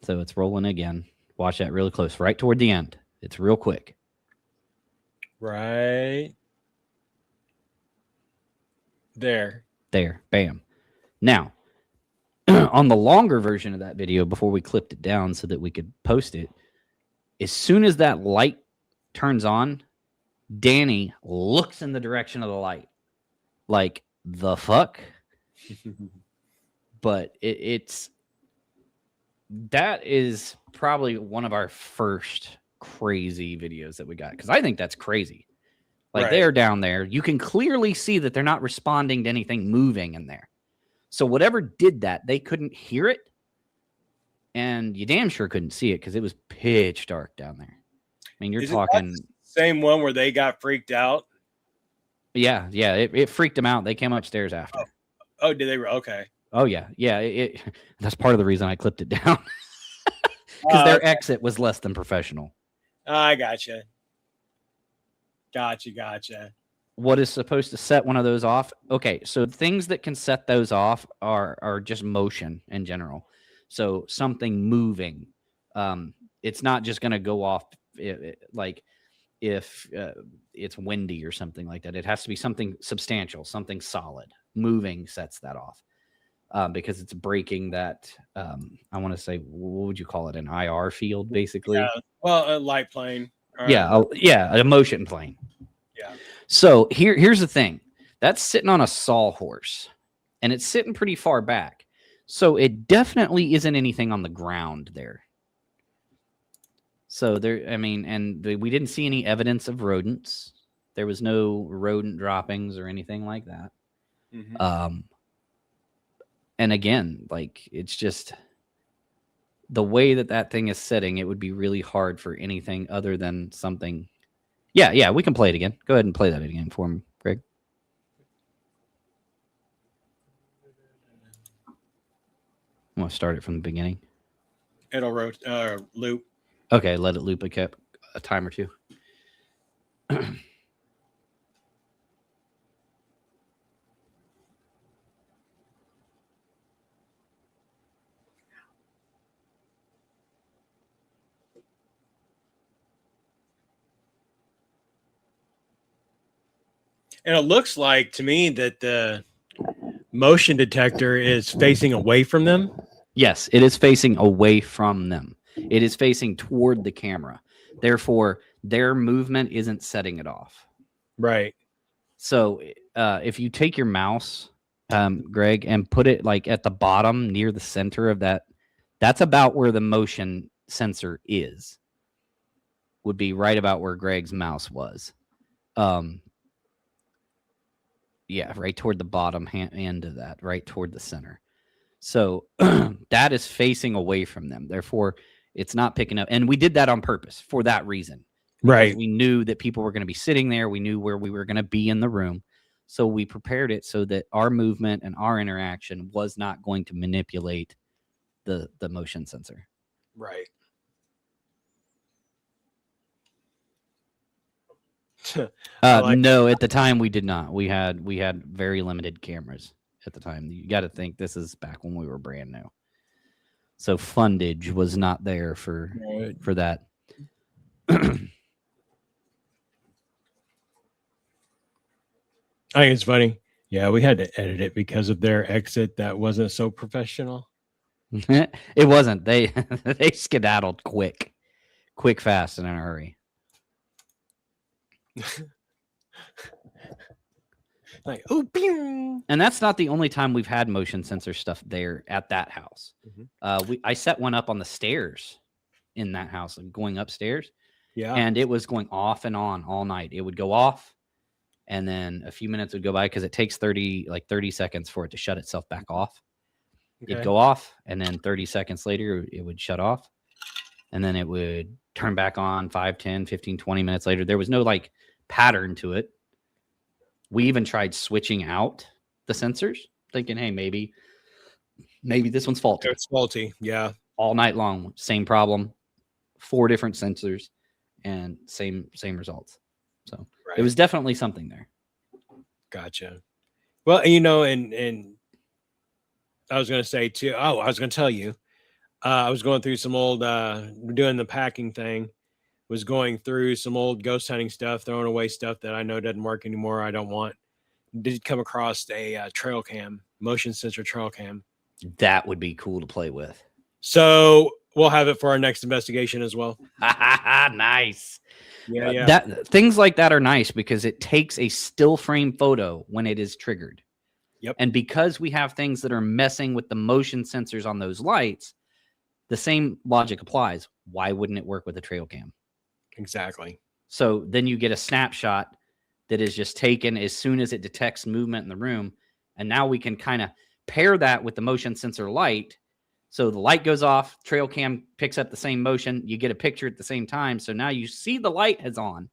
Speaker 2: So it's rolling again. Watch that really close, right toward the end. It's real quick.
Speaker 1: Right there.
Speaker 2: There, bam. Now, on the longer version of that video, before we clipped it down so that we could post it, as soon as that light turns on, Danny looks in the direction of the light. Like, the fuck? But that is probably one of our first crazy videos that we got, because I think that's crazy. Like,
Speaker 1: right.
Speaker 2: They're down there. You can clearly see that they're not responding to anything moving in there. So whatever did that, they couldn't hear it, and you damn sure couldn't see it because it was pitch dark down there. I mean, you're talking
Speaker 1: same one where they got freaked out.
Speaker 2: Yeah, it freaked them out. They came upstairs after.
Speaker 1: Oh, did they? Okay.
Speaker 2: Oh yeah. That's part of the reason I clipped it down, because their exit was less than professional.
Speaker 1: I gotcha. Gotcha.
Speaker 2: What is supposed to set one of those off? Okay, so things that can set those off are just motion in general. So something moving. It's not just going to go off like if it's windy or something like that. It has to be something substantial, something solid. Moving sets that off because it's breaking that. I want to say, what would you call it? An IR field, basically.
Speaker 1: Yeah. Well, a light plane.
Speaker 2: A motion plane.
Speaker 1: Yeah.
Speaker 2: So here's the thing. That's sitting on a sawhorse, and it's sitting pretty far back. So it definitely isn't anything on the ground there. So we didn't see any evidence of rodents. There was no rodent droppings or anything like that. Mm-hmm. And again, like, it's just the way that thing is setting, it would be really hard for anything other than something. Yeah, we can play it again. Go ahead and play that again for me, Greg. I'm going to start it from the beginning.
Speaker 1: It'll loop.
Speaker 2: Okay, let it loop a time or two.
Speaker 1: And it looks like to me that the motion detector is facing away from them.
Speaker 2: Yes, it is facing away from them. It is facing toward the camera. Therefore, their movement isn't setting it off.
Speaker 1: Right.
Speaker 2: So if you take your mouse, Greg, and put it like at the bottom near the center of that, that's about where the motion sensor is. Would be right about where Greg's mouse was. Yeah, right toward the bottom end of that, right toward the center. So that is facing away from them. Therefore, it's not picking up. And we did that on purpose for that reason.
Speaker 1: Right.
Speaker 2: We knew that people were going to be sitting there. We knew where we were going to be in the room. So we prepared it so that our movement and our interaction was not going to manipulate the motion sensor.
Speaker 1: Right.
Speaker 2: No, at the time we did not. We had very limited cameras at the time. You got to think this is back when we were brand new. So fundage was not there for that.
Speaker 1: I think it's funny. Yeah, we had to edit it because of their exit that wasn't so professional.
Speaker 2: It wasn't. They they skedaddled quick, fast, and in a hurry.
Speaker 1: Like, oh, pew!
Speaker 2: And that's not the only time we've had motion sensor stuff there at that house.
Speaker 1: Mhm.
Speaker 2: I set one up on the stairs in that house, like going upstairs,
Speaker 1: Yeah.
Speaker 2: and it was going off and on all night. It would go off, and then a few minutes would go by because it takes 30 seconds for it to shut itself back off. It'd
Speaker 1: Okay.
Speaker 2: go off, and then 30 seconds later, it would shut off, and then it would turn back on 5, 10, 15, 20 minutes later. There was no like pattern to it. We even tried switching out the sensors, thinking, hey, maybe this one's faulty.
Speaker 1: It's faulty. Yeah.
Speaker 2: All night long, same problem, 4 different sensors, and same results. So
Speaker 1: Right.
Speaker 2: it was definitely something there.
Speaker 1: Gotcha. Well, you know, and I was going to say too. Oh, I was going to tell you. I was going through some old, doing the packing thing. Was going through some old ghost hunting stuff, throwing away stuff that I know doesn't work anymore. I don't want. Did come across a trail cam, motion sensor trail cam.
Speaker 2: That would be cool to play with.
Speaker 1: So we'll have it for our next investigation as well.
Speaker 2: Nice.
Speaker 1: Yeah.
Speaker 2: That things like that are nice because it takes a still frame photo when it is triggered.
Speaker 1: Yep.
Speaker 2: And because we have things that are messing with the motion sensors on those lights, the same logic applies. Why wouldn't it work with a trail cam?
Speaker 1: Exactly.
Speaker 2: So then you get a snapshot that is just taken as soon as it detects movement in the room. And now we can kind of pair that with the motion sensor light. So the light goes off, trail cam picks up the same motion. You get a picture at the same time. So now you see the light is on.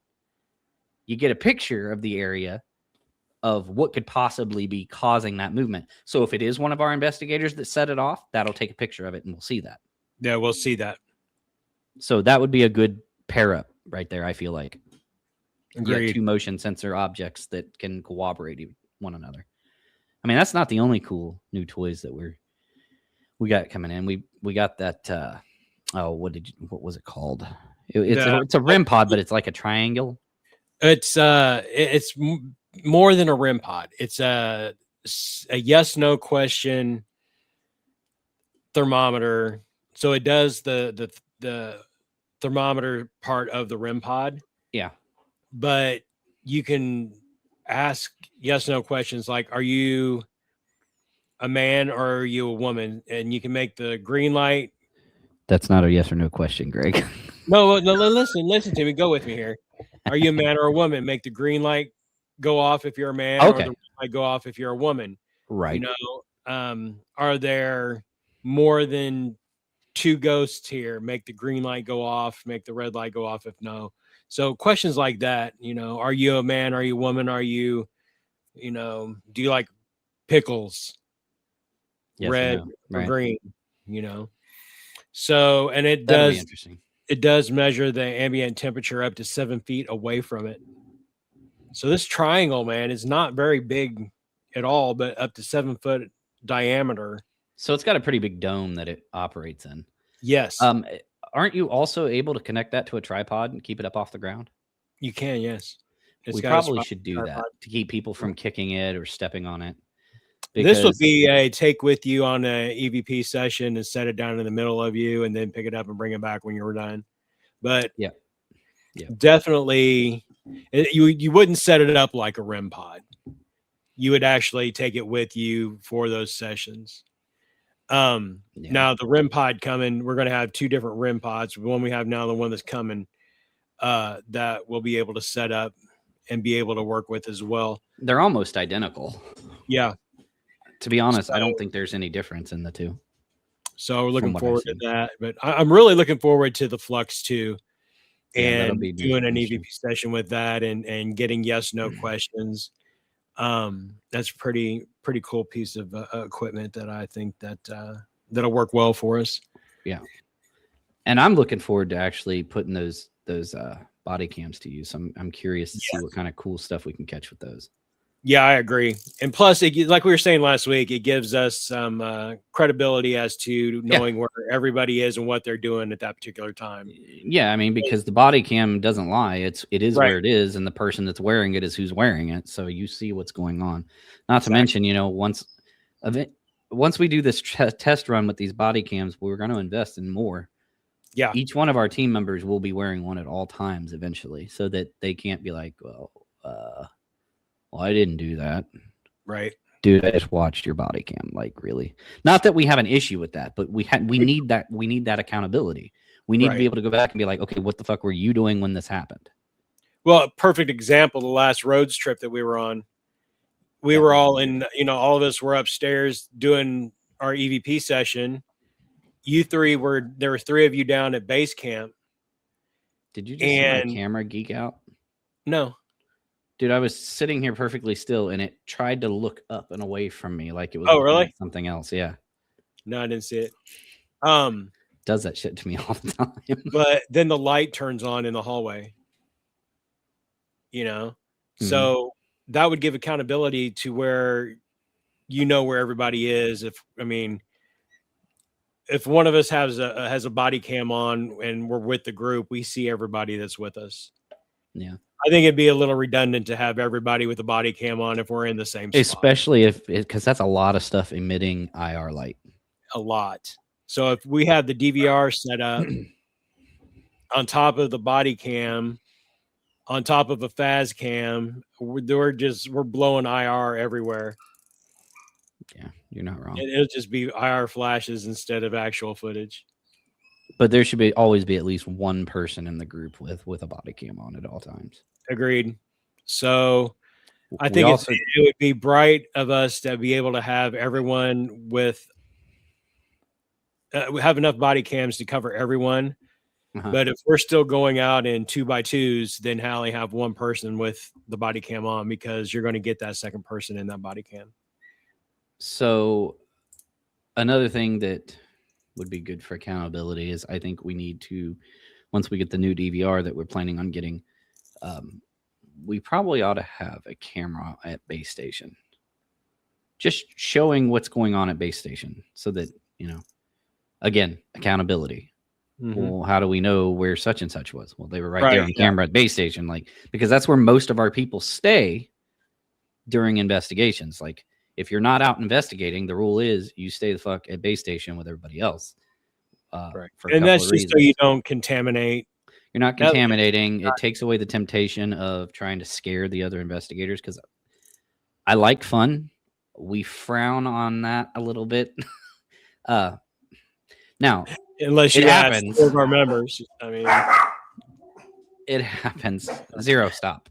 Speaker 2: You get a picture of the area of what could possibly be causing that movement. So if it is one of our investigators that set it off, that'll take a picture of it and we'll see that.
Speaker 1: Yeah, we'll see that.
Speaker 2: So that would be a good pair up right there, I feel like.
Speaker 1: Agreed.
Speaker 2: You have 2 motion sensor objects that can cooperate with one another. I mean, that's not the only cool new toys that we got coming in. We got that what was it called? It's a REM pod, but it's like a triangle.
Speaker 1: It's more than a REM pod. It's a yes no question thermometer. So it does the thermometer part of the REM pod.
Speaker 2: Yeah.
Speaker 1: But you can ask yes no questions like, are you a man or are you a woman? And you can make the green light.
Speaker 2: That's not a yes or no question, Greg.
Speaker 1: No, listen to me. Go with me here. Are you a man or a woman? Make the green light go off if you're a man,
Speaker 2: Okay.
Speaker 1: or the red light go off if you're a woman.
Speaker 2: Right.
Speaker 1: You know, are there more than 2 ghosts here? Make the green light go off, make the red light go off if no. So questions like that, you know, are you a man? Are you a woman? Are you, do you like pickles?
Speaker 2: Yes
Speaker 1: Red
Speaker 2: or, no.
Speaker 1: or
Speaker 2: Right.
Speaker 1: green, So, and it
Speaker 2: That'd be
Speaker 1: does,
Speaker 2: interesting.
Speaker 1: it does measure the ambient temperature up to 7 feet away from it. So this triangle, man, is not very big at all, but up to 7 foot diameter.
Speaker 2: So it's got a pretty big dome that it operates in.
Speaker 1: Yes.
Speaker 2: Aren't you also able to connect that to a tripod and keep it up off the ground?
Speaker 1: You can, yes.
Speaker 2: We probably should do that to keep people from kicking it or stepping on it.
Speaker 1: This would be a take with you on an EVP session and set it down in the middle of you and then pick it up and bring it back when you were done. But
Speaker 2: yeah.
Speaker 1: Definitely you wouldn't set it up like a REM pod. You would actually take it with you for those sessions. Now the REM pod coming, we're going to have 2 different REM pods. The one we have now, the one that's coming, that we'll be able to set up and be able to work with as well.
Speaker 2: They're almost identical.
Speaker 1: Yeah.
Speaker 2: To be honest, I don't think there's any difference in the 2.
Speaker 1: So we're looking forward to that. But I'm really looking forward to the Flux 2 and doing an EVP session with that and getting yes, no questions. That's pretty cool piece of equipment that I think that'll work well for us.
Speaker 2: Yeah. And I'm looking forward to actually putting those body cams to use. I'm curious to see what kind of cool stuff we can catch with those.
Speaker 1: Yeah, I agree. And plus, like we were saying last week, it gives us some credibility as to knowing where everybody is and what they're doing at that particular time.
Speaker 2: Yeah, I mean, because the body cam doesn't lie. It is
Speaker 1: Right.
Speaker 2: where it is, and the person that's wearing it is who's wearing it. So you see what's going on. Not to
Speaker 1: Exactly.
Speaker 2: mention, you know, once we do this test run with these body cams, we're going to invest in more.
Speaker 1: Yeah.
Speaker 2: Each one of our team members will be wearing one at all times eventually, so that they can't be like, well, I didn't do that.
Speaker 1: Right.
Speaker 2: Dude, I just watched your body cam. Like, really? Not that we have an issue with that, but we need that. We need that accountability. We need to be able to go back and be like, okay, what the fuck were you doing when this happened?
Speaker 1: Well, a perfect example, the last roads trip that we were on. We were all in, you know, all of us were upstairs doing our EVP session. There were 3 of you down at base camp.
Speaker 2: Did you just see my camera geek out?
Speaker 1: No.
Speaker 2: Dude, I was sitting here perfectly still, and it tried to look up and away from me like it was
Speaker 1: really?
Speaker 2: at something else. Yeah.
Speaker 1: No, I didn't see it.
Speaker 2: Does that shit to me all the time.
Speaker 1: But then the light turns on in the hallway. You know? So that would give accountability to where you know where everybody is. If one of us has a body cam on and we're with the group, we see everybody that's with us.
Speaker 2: Yeah.
Speaker 1: I think it'd be a little redundant to have everybody with a body cam on if we're in the same spot.
Speaker 2: Especially because that's a lot of stuff emitting IR light.
Speaker 1: A lot. So if we have the DVR set up on top of the body cam, on top of a FAS cam, we're blowing IR everywhere.
Speaker 2: Yeah, you're not wrong.
Speaker 1: It'll just be IR flashes instead of actual footage.
Speaker 2: But there should always be at least one person in the group with a body cam on at all times.
Speaker 1: Agreed. So I think it would be bright of us to be able to have everyone with have enough body cams to cover everyone. But if we're still going out in 2x2s, then only have one person with the body cam on, because you're going to get that second person in that body cam.
Speaker 2: So another thing that would be good for accountability is, I think we need to, once we get the new DVR that we're planning on getting, we probably ought to have a camera at base station, just showing what's going on at base station, so that, you know, again, accountability. Well, how do we know where such and such was? Well, they were right there on camera at base station, like, because that's where most of our people stay during investigations. Like, if you're not out investigating, the rule is you stay the fuck at base station with everybody else.
Speaker 1: And that's just so you don't contaminate.
Speaker 2: You're not contaminating. It takes away the temptation of trying to scare the other investigators, because I like fun. We frown on that a little bit. Now,
Speaker 1: unless you ask 4 of our members, I mean,
Speaker 2: it happens. Zero, stop.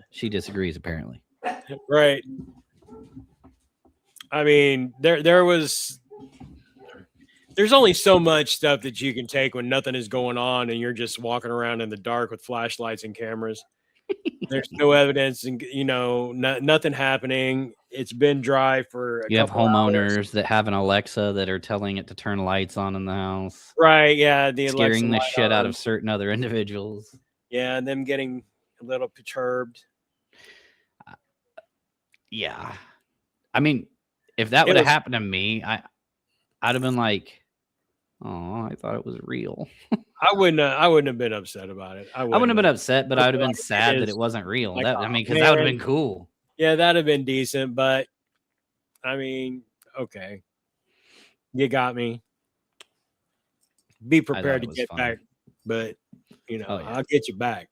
Speaker 2: She disagrees, apparently.
Speaker 1: Right. I mean, there's only so much stuff that you can take when nothing is going on and you're just walking around in the dark with flashlights and cameras. There's no evidence, and nothing happening. It's been dry for
Speaker 2: you have homeowners hours that have an Alexa that are telling it to turn lights on in the house.
Speaker 1: Right. Yeah.
Speaker 2: Scaring the shit out of certain other individuals.
Speaker 1: Yeah. And them getting a little perturbed.
Speaker 2: Yeah. I mean, if that would have happened to me, I'd have been like, oh, I thought it was real.
Speaker 1: I wouldn't have been upset about it. I wouldn't
Speaker 2: have been upset, but I would have been sad that it wasn't real.
Speaker 1: Like,
Speaker 2: because that would have been cool.
Speaker 1: Yeah, that'd have been decent, but I mean, okay. You got me. Be prepared to get back, but I'll get you back.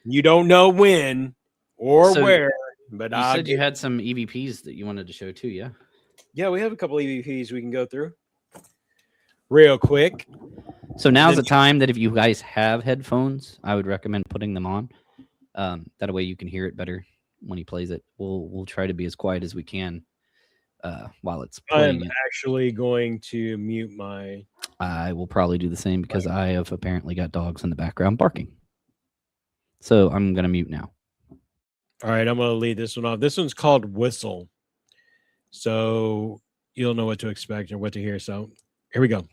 Speaker 1: You don't know when or where, but
Speaker 2: you said you had some EVPs that you wanted to show too, yeah?
Speaker 1: Yeah, we have a couple EVPs we can go through real quick.
Speaker 2: So now's the time that if you guys have headphones, I would recommend putting them on. That way you can hear it better when he plays it. We'll try to be as quiet as we can while it's playing.
Speaker 1: I'm actually going to mute my...
Speaker 2: I will probably do the same, because I have apparently got dogs in the background barking. So I'm going to mute now.
Speaker 1: All right, I'm going to lead this one off. This one's called Whistle. So you'll know what to expect or what to hear. So here we go.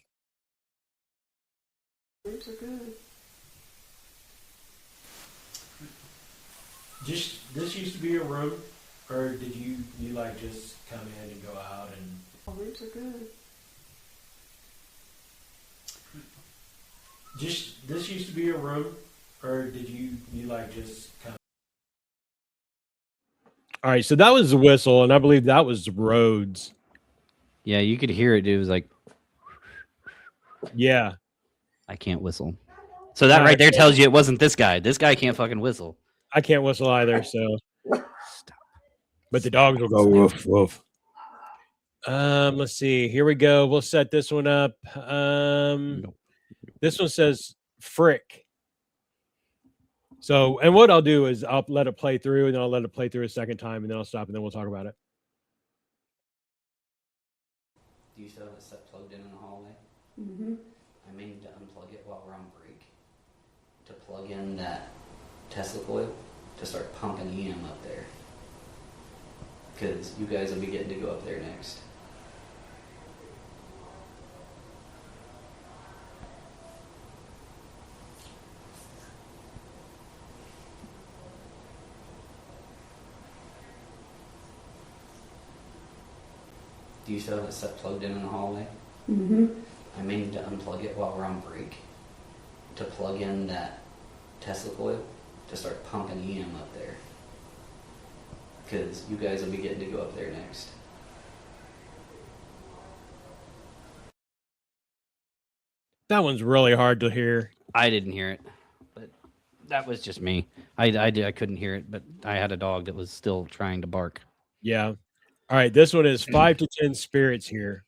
Speaker 1: Just this used to be a room, or did you like just come in and go out and?
Speaker 3: Roots are good.
Speaker 1: Just this used to be a room, or did you like just come? All right, so that was the whistle, and I believe that was Rhodes.
Speaker 2: Yeah, you could hear it, dude. It was like,
Speaker 1: Yeah,
Speaker 2: I can't whistle. So that right there tells you it wasn't this guy. This guy can't fucking whistle.
Speaker 1: I can't whistle either. So, but the dogs will go woof woof. Let's see. Here we go. We'll set this one up. This one says frick. So, and what I'll do is I'll let it play through, and then I'll let it play through a second time, and then I'll stop, and then we'll talk about it.
Speaker 2: Do you still have it set plugged in the hallway?
Speaker 3: Mm-hmm.
Speaker 2: I may need to unplug it while we're on break to plug in that Tesla coil to start pumping EM up there. Because you guys will be getting to go up there next. Do you still have it set plugged in the hallway?
Speaker 3: Mm-hmm.
Speaker 2: I may need to unplug it while we're on break to plug in that Tesla coil to start pumping EM up there. Because you guys will be getting to go up there next.
Speaker 1: That one's really hard to hear.
Speaker 2: I didn't hear it, but that was just me. I couldn't hear it, but I had a dog that was still trying to bark.
Speaker 1: Yeah. All right. This one is 5 to 10 spirits here.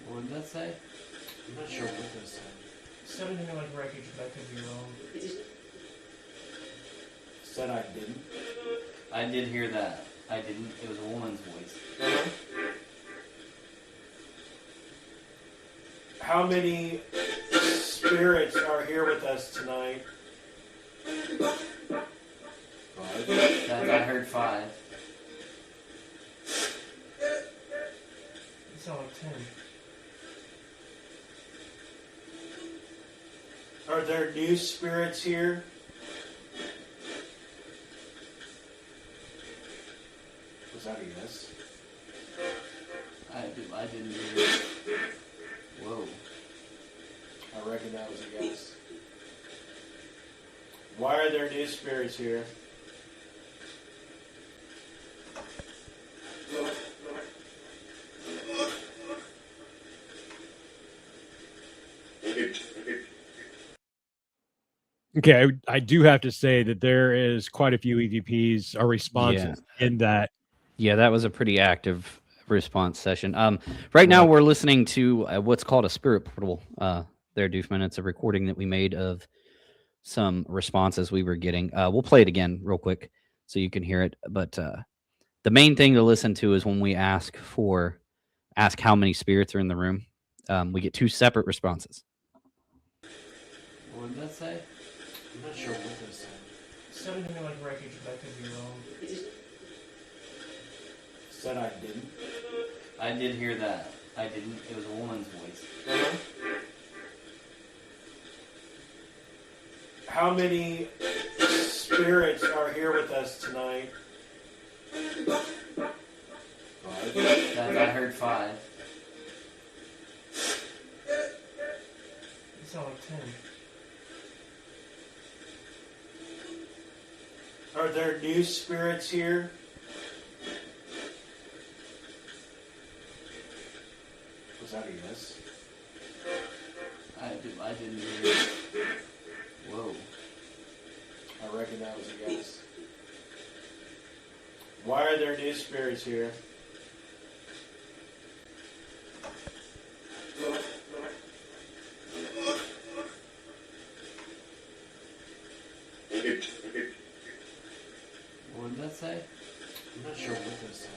Speaker 2: What did that say?
Speaker 1: I'm not sure what that said.
Speaker 4: Something like wreckage, but I could be wrong.
Speaker 1: Said I didn't.
Speaker 2: I did hear that. I didn't. It was a woman's voice.
Speaker 1: How many spirits are here with us tonight? 5.
Speaker 2: I heard 5.
Speaker 4: It sounded like 10.
Speaker 1: Are there new spirits here? Was that a yes?
Speaker 2: I didn't hear it. Whoa.
Speaker 1: I reckon that was a yes. Why are there new spirits here? Okay, I do have to say that there is quite a few EVPs or responses in that.
Speaker 2: Yeah, that was a pretty active response session. Right now we're listening to what's called a spirit portal. There, Doofman. It's a recording that we made of some responses we were getting. We'll play it again real quick so you can hear it. But the main thing to listen to is when we ask how many spirits are in the room. We get 2 separate responses. What did that say?
Speaker 1: I'm not sure what that said.
Speaker 4: Something like wreckage, but I could be wrong.
Speaker 1: Said I didn't.
Speaker 2: I did hear that. I didn't. It was a woman's voice.
Speaker 1: How many spirits are here with us tonight? 5.
Speaker 2: I heard 5.
Speaker 4: It sounded like 10.
Speaker 1: Are there new spirits here? Was that a yes?
Speaker 2: I didn't hear it. Whoa.
Speaker 1: I reckon that was a yes. Why are there new spirits here?
Speaker 2: What did that say?
Speaker 1: I'm not sure what that said.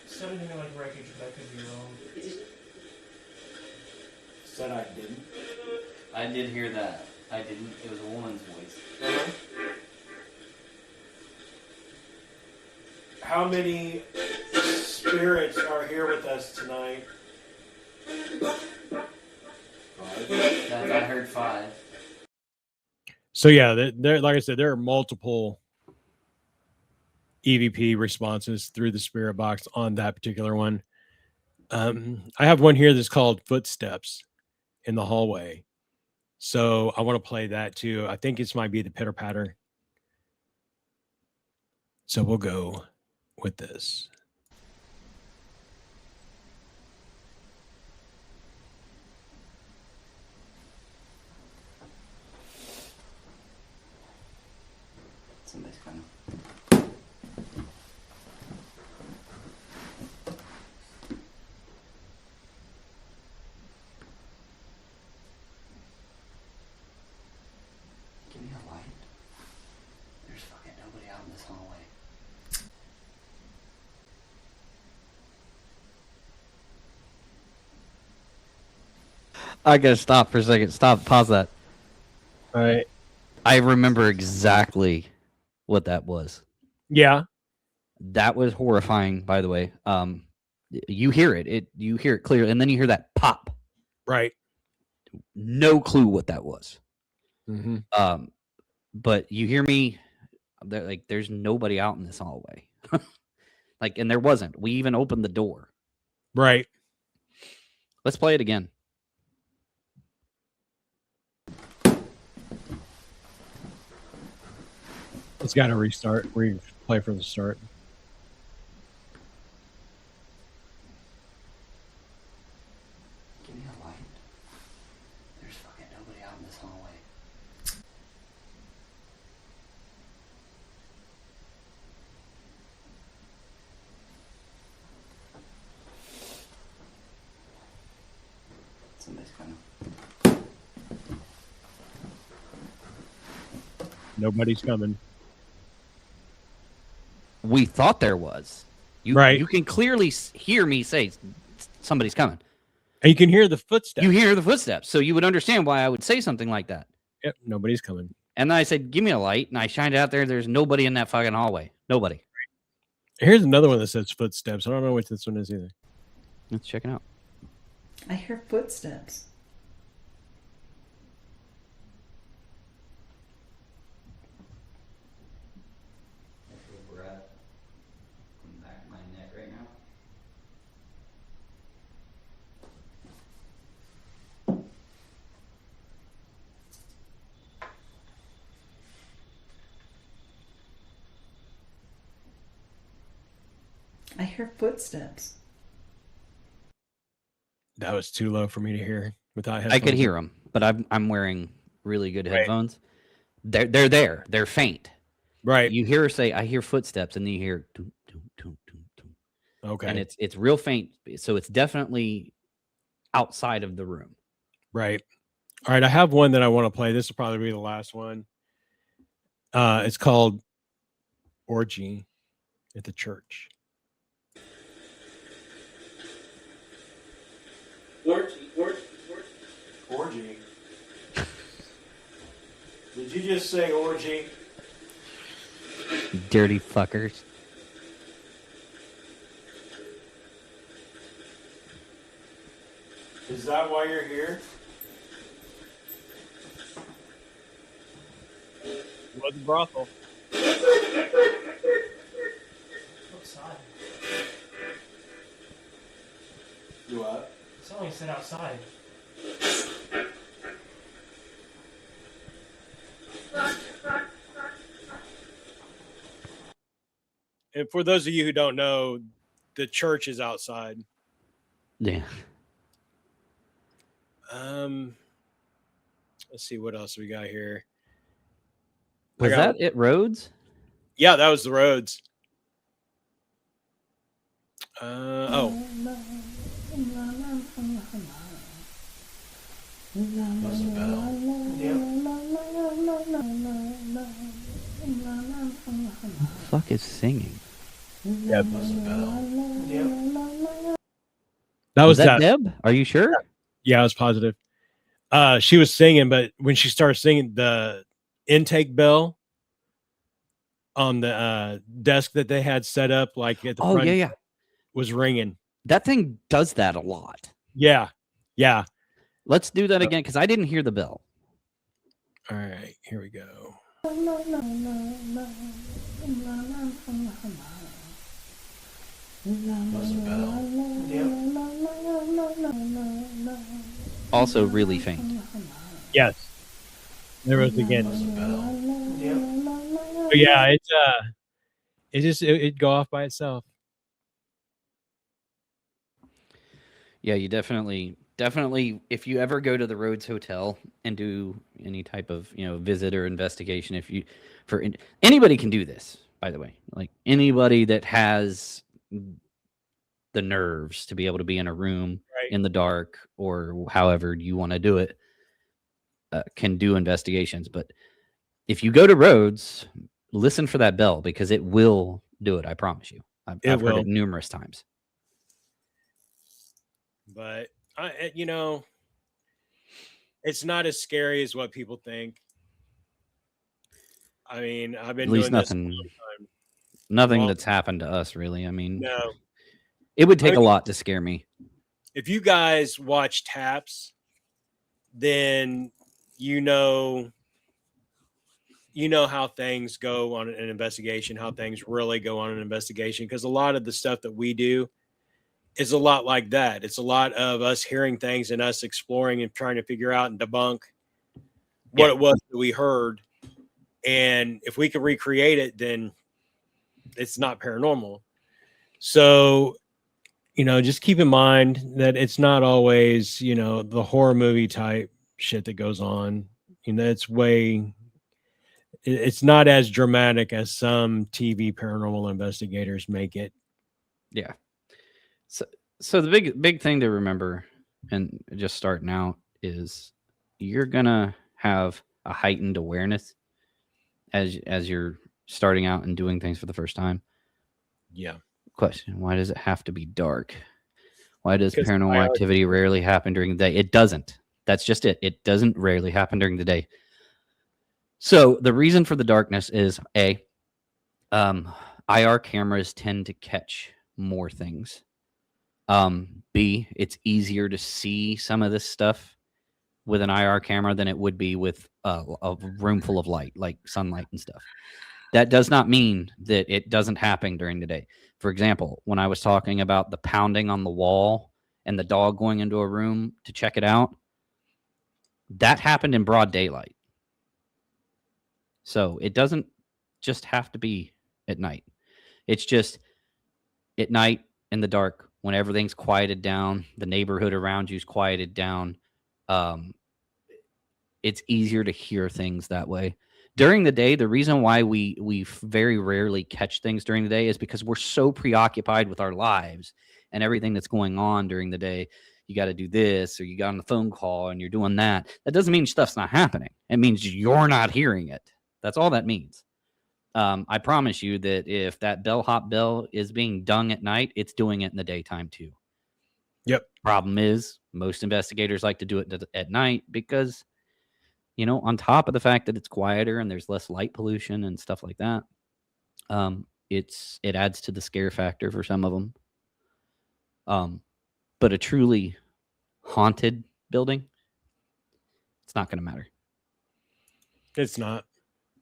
Speaker 4: Something like wreckage, but I could be wrong.
Speaker 1: Said I didn't.
Speaker 2: I did hear that. I didn't. It was a woman's voice.
Speaker 1: How many spirits are here with us tonight.
Speaker 2: I heard 5.
Speaker 1: So yeah, there, like I said, there are multiple EVP responses through the spirit box on that particular one. I have one here that's called Footsteps in the Hallway. So I want to play that too. I think this might be the pitter patter. So we'll go with this.
Speaker 2: Somebody's coming. Give me a light. There's fucking nobody out in this hallway. I gotta stop for a second. Stop. Pause that.
Speaker 1: All right.
Speaker 2: I remember exactly what that was.
Speaker 1: Yeah.
Speaker 2: That was horrifying, by the way. You hear it. You hear it clearly, and then you hear that pop.
Speaker 1: Right.
Speaker 2: No clue what that was.
Speaker 1: Mm-hmm.
Speaker 2: But you hear me. Like, there's nobody out in this hallway. Like, and there wasn't. We even opened the door.
Speaker 1: Right.
Speaker 2: Let's play it again.
Speaker 1: It's got to restart. Replay from the start.
Speaker 2: Give me a light. There's fucking nobody out in this hallway. Somebody's coming.
Speaker 1: Nobody's coming.
Speaker 2: We thought there was. You can clearly hear me say somebody's coming.
Speaker 1: And you can hear the footsteps.
Speaker 2: You hear the footsteps, so you would understand why I would say something like that.
Speaker 1: Yep, nobody's coming.
Speaker 2: And then I said, give me a light, and I shined it out there. There's nobody in that fucking hallway. Nobody.
Speaker 1: Here's another one that says footsteps. I don't know which this one is either.
Speaker 2: Let's check it out.
Speaker 3: I hear footsteps. I hear footsteps.
Speaker 1: That was too low for me to hear without headphones.
Speaker 2: I could hear them, but I'm wearing really good headphones. They're there. They're faint.
Speaker 1: Right.
Speaker 2: You hear her say, "I hear footsteps," and then you hear doom, doom, doom, doom, doom.
Speaker 1: Okay.
Speaker 2: And it's real faint, so it's definitely outside of the room.
Speaker 1: Right. All right. I have one that I want to play. This will probably be the last one. It's called Orgy at the Church. Orgy. Did you just say orgy?
Speaker 2: Dirty fuckers.
Speaker 1: Is that why you're here? Was a brothel.
Speaker 4: Outside.
Speaker 1: You what?
Speaker 4: Somebody said outside.
Speaker 1: And for those of you who don't know, the church is outside.
Speaker 2: Yeah.
Speaker 1: Let's see what else we got here.
Speaker 2: Was that it, Rhodes?
Speaker 1: Yeah, that was the Rhodes. Oh. That's the bell.
Speaker 2: Who the fuck is singing?
Speaker 1: Yeah, that's the bell.
Speaker 4: Yep.
Speaker 1: That was that.
Speaker 2: Deb? Are you sure?
Speaker 1: Yeah, I was positive. She was singing, but when she started singing, the intake bell on the desk that they had set up, like at the front.
Speaker 2: Yeah.
Speaker 1: was ringing.
Speaker 2: That thing does that a lot.
Speaker 1: Yeah. Yeah.
Speaker 2: Let's do that again because I didn't hear the bell.
Speaker 1: All right, here we go.
Speaker 4: That's a bell. Yep.
Speaker 2: Also really faint.
Speaker 1: Yes. There it was again.
Speaker 4: That's a bell. Yep.
Speaker 1: But yeah, it go off by itself.
Speaker 2: Yeah, you definitely if you ever go to the Rhodes Hotel and do any type of, visit or investigation, anybody can do this, by the way. Like anybody that has the nerves to be able to be in a room
Speaker 1: Right.
Speaker 2: in the dark or however you want to do it can do investigations. But if you go to Rhodes, listen for that bell because it will do it. I promise you. I've heard it numerous times.
Speaker 1: But it's not as scary as what people think. I mean, I've been
Speaker 2: At least
Speaker 1: doing this a long time.
Speaker 2: Nothing
Speaker 1: Well,
Speaker 2: that's happened to us, really. I mean,
Speaker 1: No.
Speaker 2: it would take a lot to scare me.
Speaker 1: If you guys watch Taps, then you know how things go on an investigation, how things really go on an investigation, because a lot of the stuff that we do is a lot like that. It's a lot of us hearing things and us exploring and trying to figure out and debunk what it was that we heard. And if we can recreate it, then it's not paranormal. So, just keep in mind that it's not always, the horror movie type shit that goes on. It's not as dramatic as some TV paranormal investigators make it.
Speaker 2: Yeah. So the big thing to remember and just starting out is you're gonna have a heightened awareness as you're starting out and doing things for the first time.
Speaker 1: Yeah.
Speaker 2: Question: why does it have to be dark? Why does
Speaker 1: Because
Speaker 2: paranormal activity rarely happen during the day? It doesn't. That's just it. It doesn't rarely happen during the day. So the reason for the darkness is IR cameras tend to catch more things. B, it's easier to see some of this stuff with an IR camera than it would be with a room full of light, like sunlight and stuff. That does not mean that it doesn't happen during the day. For example, when I was talking about the pounding on the wall and the dog going into a room to check it out, that happened in broad daylight. So it doesn't just have to be at night. It's just at night in the dark when everything's quieted down, the neighborhood around you's quieted down. It's easier to hear things that way. During the day, the reason why we very rarely catch things during the day is because we're so preoccupied with our lives and everything that's going on during the day. You got to do this, or you got on the phone call and you're doing that. That doesn't mean stuff's not happening. It means you're not hearing it. That's all that means. I promise you that if that bellhop bell is being done at night, it's doing it in the daytime too.
Speaker 1: Yep.
Speaker 2: Problem is, most investigators like to do it at night because, on top of the fact that it's quieter and there's less light pollution and stuff like that, it adds to the scare factor for some of them. But a truly haunted building, it's not going to matter.
Speaker 1: It's not.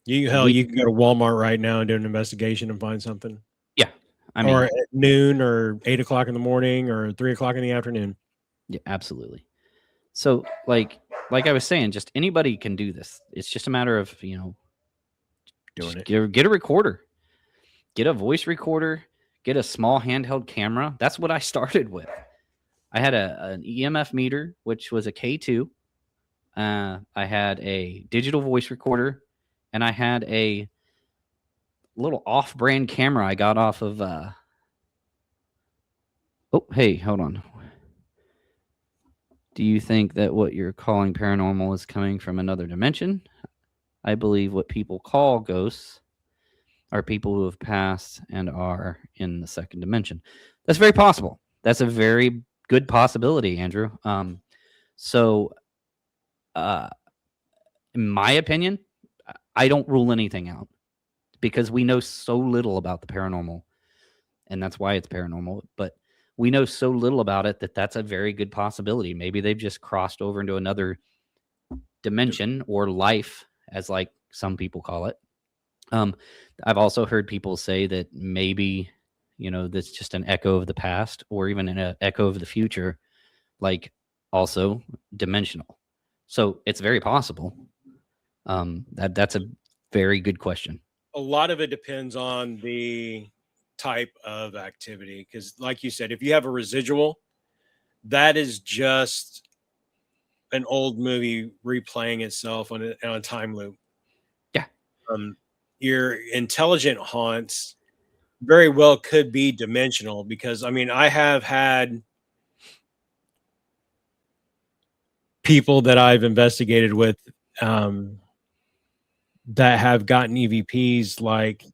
Speaker 1: You can go to Walmart right now and do an investigation and find something.
Speaker 2: Yeah. I mean,
Speaker 1: or at noon or 8 o'clock in the morning or 3 o'clock in the afternoon.
Speaker 2: Yeah, absolutely. So like I was saying, just anybody can do this. It's just a matter of,
Speaker 1: Doing it.
Speaker 2: Get a recorder, get a voice recorder, get a small handheld camera. That's what I started with. I had an EMF meter, which was a K2. I had a digital voice recorder, and I had a little off-brand camera I got off of. Oh, hey, hold on. Do you think that what you're calling paranormal is coming from another dimension? I believe what people call ghosts are people who have passed and are in the second dimension. That's very possible. That's a very good possibility, Andrew. So, in my opinion, I don't rule anything out because we know so little about the paranormal, and that's why it's paranormal. But we know so little about it that that's a very good possibility. Maybe they've just crossed over into another dimension or life, as like some people call it. I've also heard people say that maybe, that's just an echo of the past or even an echo of the future, like also dimensional. So it's very possible. That's a very good question.
Speaker 1: A lot of it depends on the type of activity, because like you said, if you have a residual, that is just an old movie replaying itself on a time loop.
Speaker 2: Yeah.
Speaker 1: Your intelligent haunts very well could be dimensional, because I mean, I have had people that I've investigated with that have gotten EVPs. Like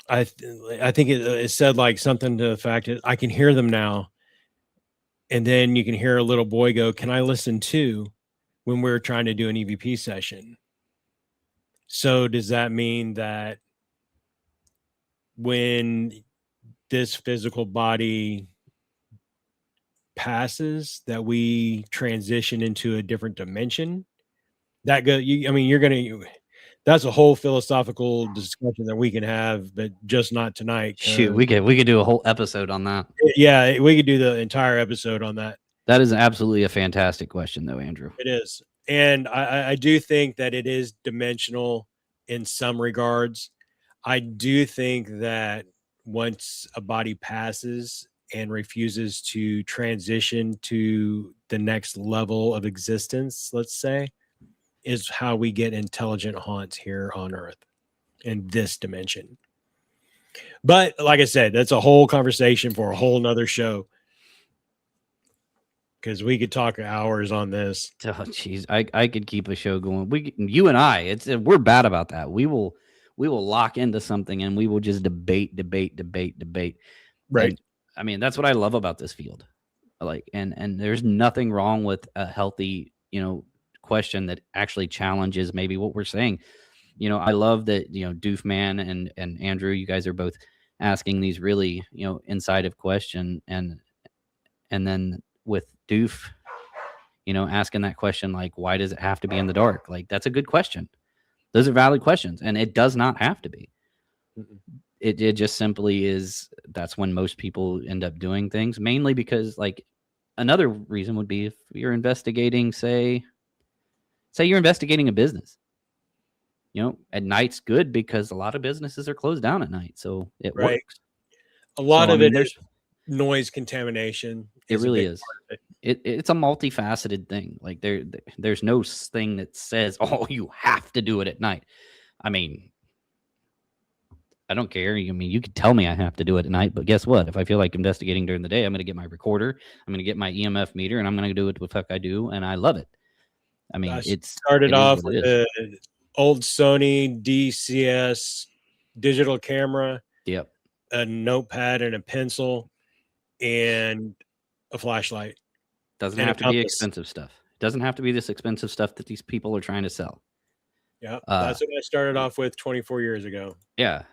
Speaker 1: I think it said like something to the fact that I can hear them now, and then you can hear a little boy go, "Can I listen too?" when we're trying to do an EVP session. So does that mean that when this physical body passes, that we transition into a different dimension? That go you I mean, that's a whole philosophical discussion that we can have, but just not tonight.
Speaker 2: Shoot, we could do a whole episode on that.
Speaker 1: Yeah, we could do the entire episode on that.
Speaker 2: That is absolutely a fantastic question, though, Andrew.
Speaker 1: It is. And I do think that it is dimensional in some regards. I do think that once a body passes and refuses to transition to the next level of existence, let's say, is how we get intelligent haunts here on Earth in this dimension. But like I said, that's a whole conversation for a whole nother show, because we could talk hours on this.
Speaker 2: Oh, jeez, I could keep a show going. You and I, we're bad about that. We will lock into something and we will just debate.
Speaker 1: Right.
Speaker 2: And, I mean, that's what I love about this field. Like, and there's nothing wrong with a healthy, question that actually challenges maybe what we're saying. I love that, Doofman and Andrew, you guys are both asking these really, inside question, and then with Doof, asking that question, like, why does it have to be in the dark? Like, that's a good question. Those are valid questions, and it does not have to be. It just simply is. That's when most people end up doing things, mainly because, like, another reason would be if you're investigating, say you're investigating a business. At night's good because a lot of businesses are closed down at night, so it works.
Speaker 1: A lot of it is noise contamination.
Speaker 2: It really is. It's a multifaceted thing. Like there's no thing that says, "Oh, you have to do it at night." I mean, I don't care. I mean, you could tell me I have to do it at night, but guess what? If I feel like investigating during the day, I'm going to get my recorder, I'm going to get my EMF meter, and I'm going to do what the fuck I do, and I love it. I mean, it
Speaker 1: started off with an old Sony DCS digital camera.
Speaker 2: Yep.
Speaker 1: A notepad and a pencil and a flashlight.
Speaker 2: Doesn't have to be expensive stuff. It doesn't have to be this expensive stuff that these people are trying to sell.
Speaker 1: Yeah, that's what I started off with 24 years ago.
Speaker 2: Yeah.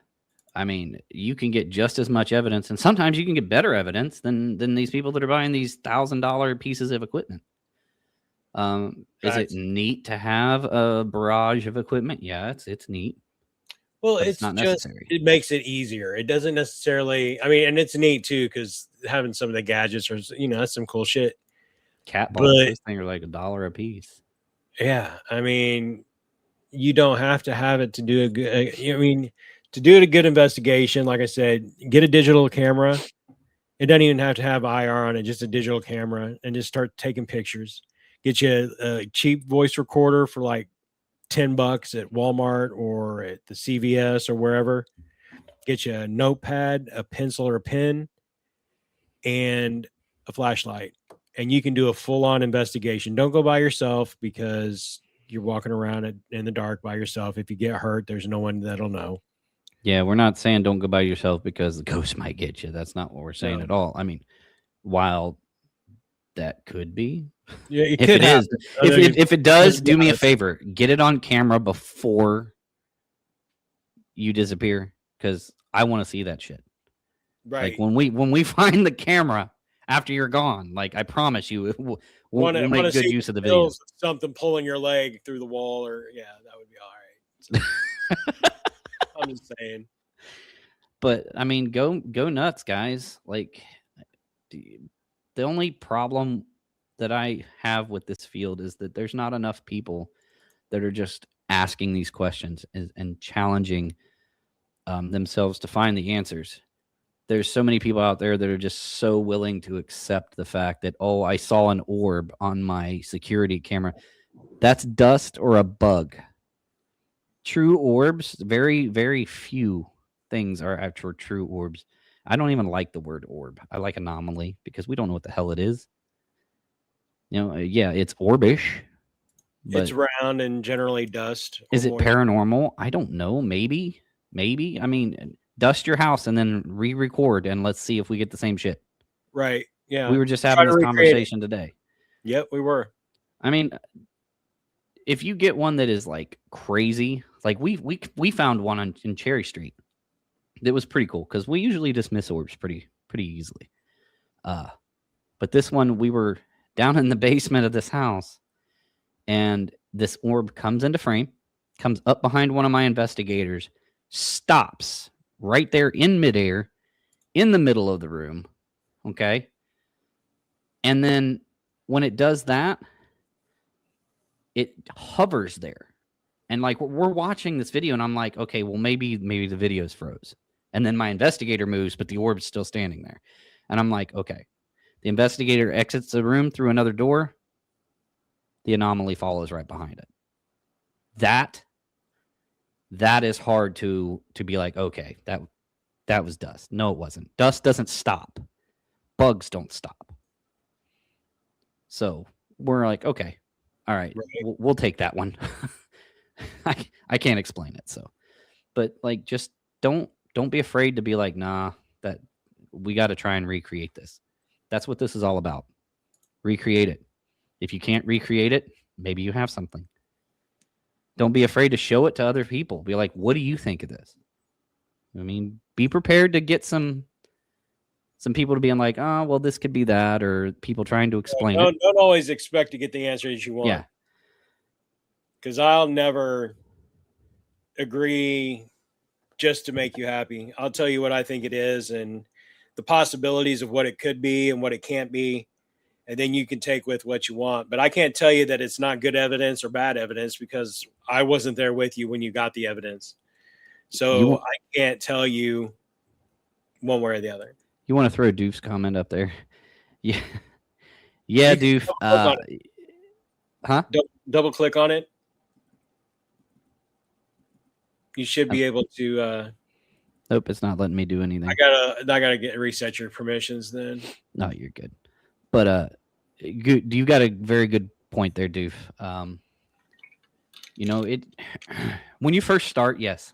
Speaker 2: I mean, you can get just as much evidence, and sometimes you can get better evidence than these people that are buying these $1,000 pieces of equipment. Is it neat to have a barrage of equipment? Yeah, it's neat.
Speaker 1: Well, it's not necessary. It makes it easier. It doesn't necessarily. I mean, and it's neat too, because having some of the gadgets or that's some cool shit.
Speaker 2: Cat balls, this thing are like $1 a piece.
Speaker 1: Yeah, I mean, you don't have to have it to do a good. To do a good investigation, like I said, get a digital camera. It doesn't even have to have IR on it; just a digital camera, and just start taking pictures. Get you a cheap voice recorder for like $10 at Walmart or at the CVS or wherever. Get you a notepad, a pencil or a pen, and a flashlight, and you can do a full-on investigation. Don't go by yourself, because you're walking around in the dark by yourself. If you get hurt, there's no one that'll know.
Speaker 2: Yeah, we're not saying don't go by yourself because the ghost might get you. That's not what we're saying at all. I mean, while that could be,
Speaker 1: yeah,
Speaker 2: if it does, do me a favor, get it on camera before you disappear, because I want to see that shit.
Speaker 1: Right.
Speaker 2: Like when we find the camera after you're gone, like I promise you, we'll
Speaker 1: Wanna
Speaker 2: make good
Speaker 1: see
Speaker 2: use of the video.
Speaker 1: feels of something pulling your leg through the wall, or that would be all right. So, I'm just saying.
Speaker 2: But I mean, go nuts, guys. Like the only problem that I have with this field is that there's not enough people that are just asking these questions and challenging themselves to find the answers. There's so many people out there that are just so willing to accept the fact that, oh, I saw an orb on my security camera. That's dust or a bug. True orbs, very, very few things are actual true orbs. I don't even like the word orb. I like anomaly because we don't know what the hell it is. Yeah, it's orbish.
Speaker 1: It's round and generally dust.
Speaker 2: Is it paranormal? I don't know. Maybe. I mean, dust your house and then re-record and let's see if we get the same shit.
Speaker 1: Right. Yeah.
Speaker 2: We were just having this conversation today.
Speaker 1: Yep, we were.
Speaker 2: I mean, if you get one that is like crazy, like we found one in Cherry Street that was pretty cool because we usually dismiss orbs pretty easily. But this one, we were down in the basement of this house, and this orb comes into frame, comes up behind one of my investigators, stops right there in midair, in the middle of the room. Okay. And then when it does that, it hovers there. And like we're watching this video and I'm like, okay, well, maybe the video's froze. And then my investigator moves, but the orb's still standing there. And I'm like, okay. The investigator exits the room through another door. The anomaly follows right behind it. That is hard to be like, okay, that was dust. No, it wasn't. Dust doesn't stop. Bugs don't stop. So we're like, okay, all right. We'll take that one. I can't explain it. So, but like, just don't be afraid to be like, nah, that we got to try and recreate this. That's what this is all about. Recreate it. If you can't recreate it, maybe you have something. Don't be afraid to show it to other people. Be like, what do you think of this? I mean, be prepared to get some people to be like, oh, well, this could be that, or people trying to explain it.
Speaker 1: Don't always expect to get the answers you want.
Speaker 2: Yeah.
Speaker 1: Because I'll never agree just to make you happy. I'll tell you what I think it is and the possibilities of what it could be and what it can't be. And then you can take with what you want. But I can't tell you that it's not good evidence or bad evidence because I wasn't there with you when you got the evidence. So I can't tell you one way or the other.
Speaker 2: You want to throw Doof's comment up there? Yeah. Yeah, Doof. Huh?
Speaker 1: Double click on it. You should be able to.
Speaker 2: Nope, it's not letting me do anything.
Speaker 1: I gotta reset your permissions then.
Speaker 2: No, you're good. But you got a very good point there, Doof. When you first start, yes.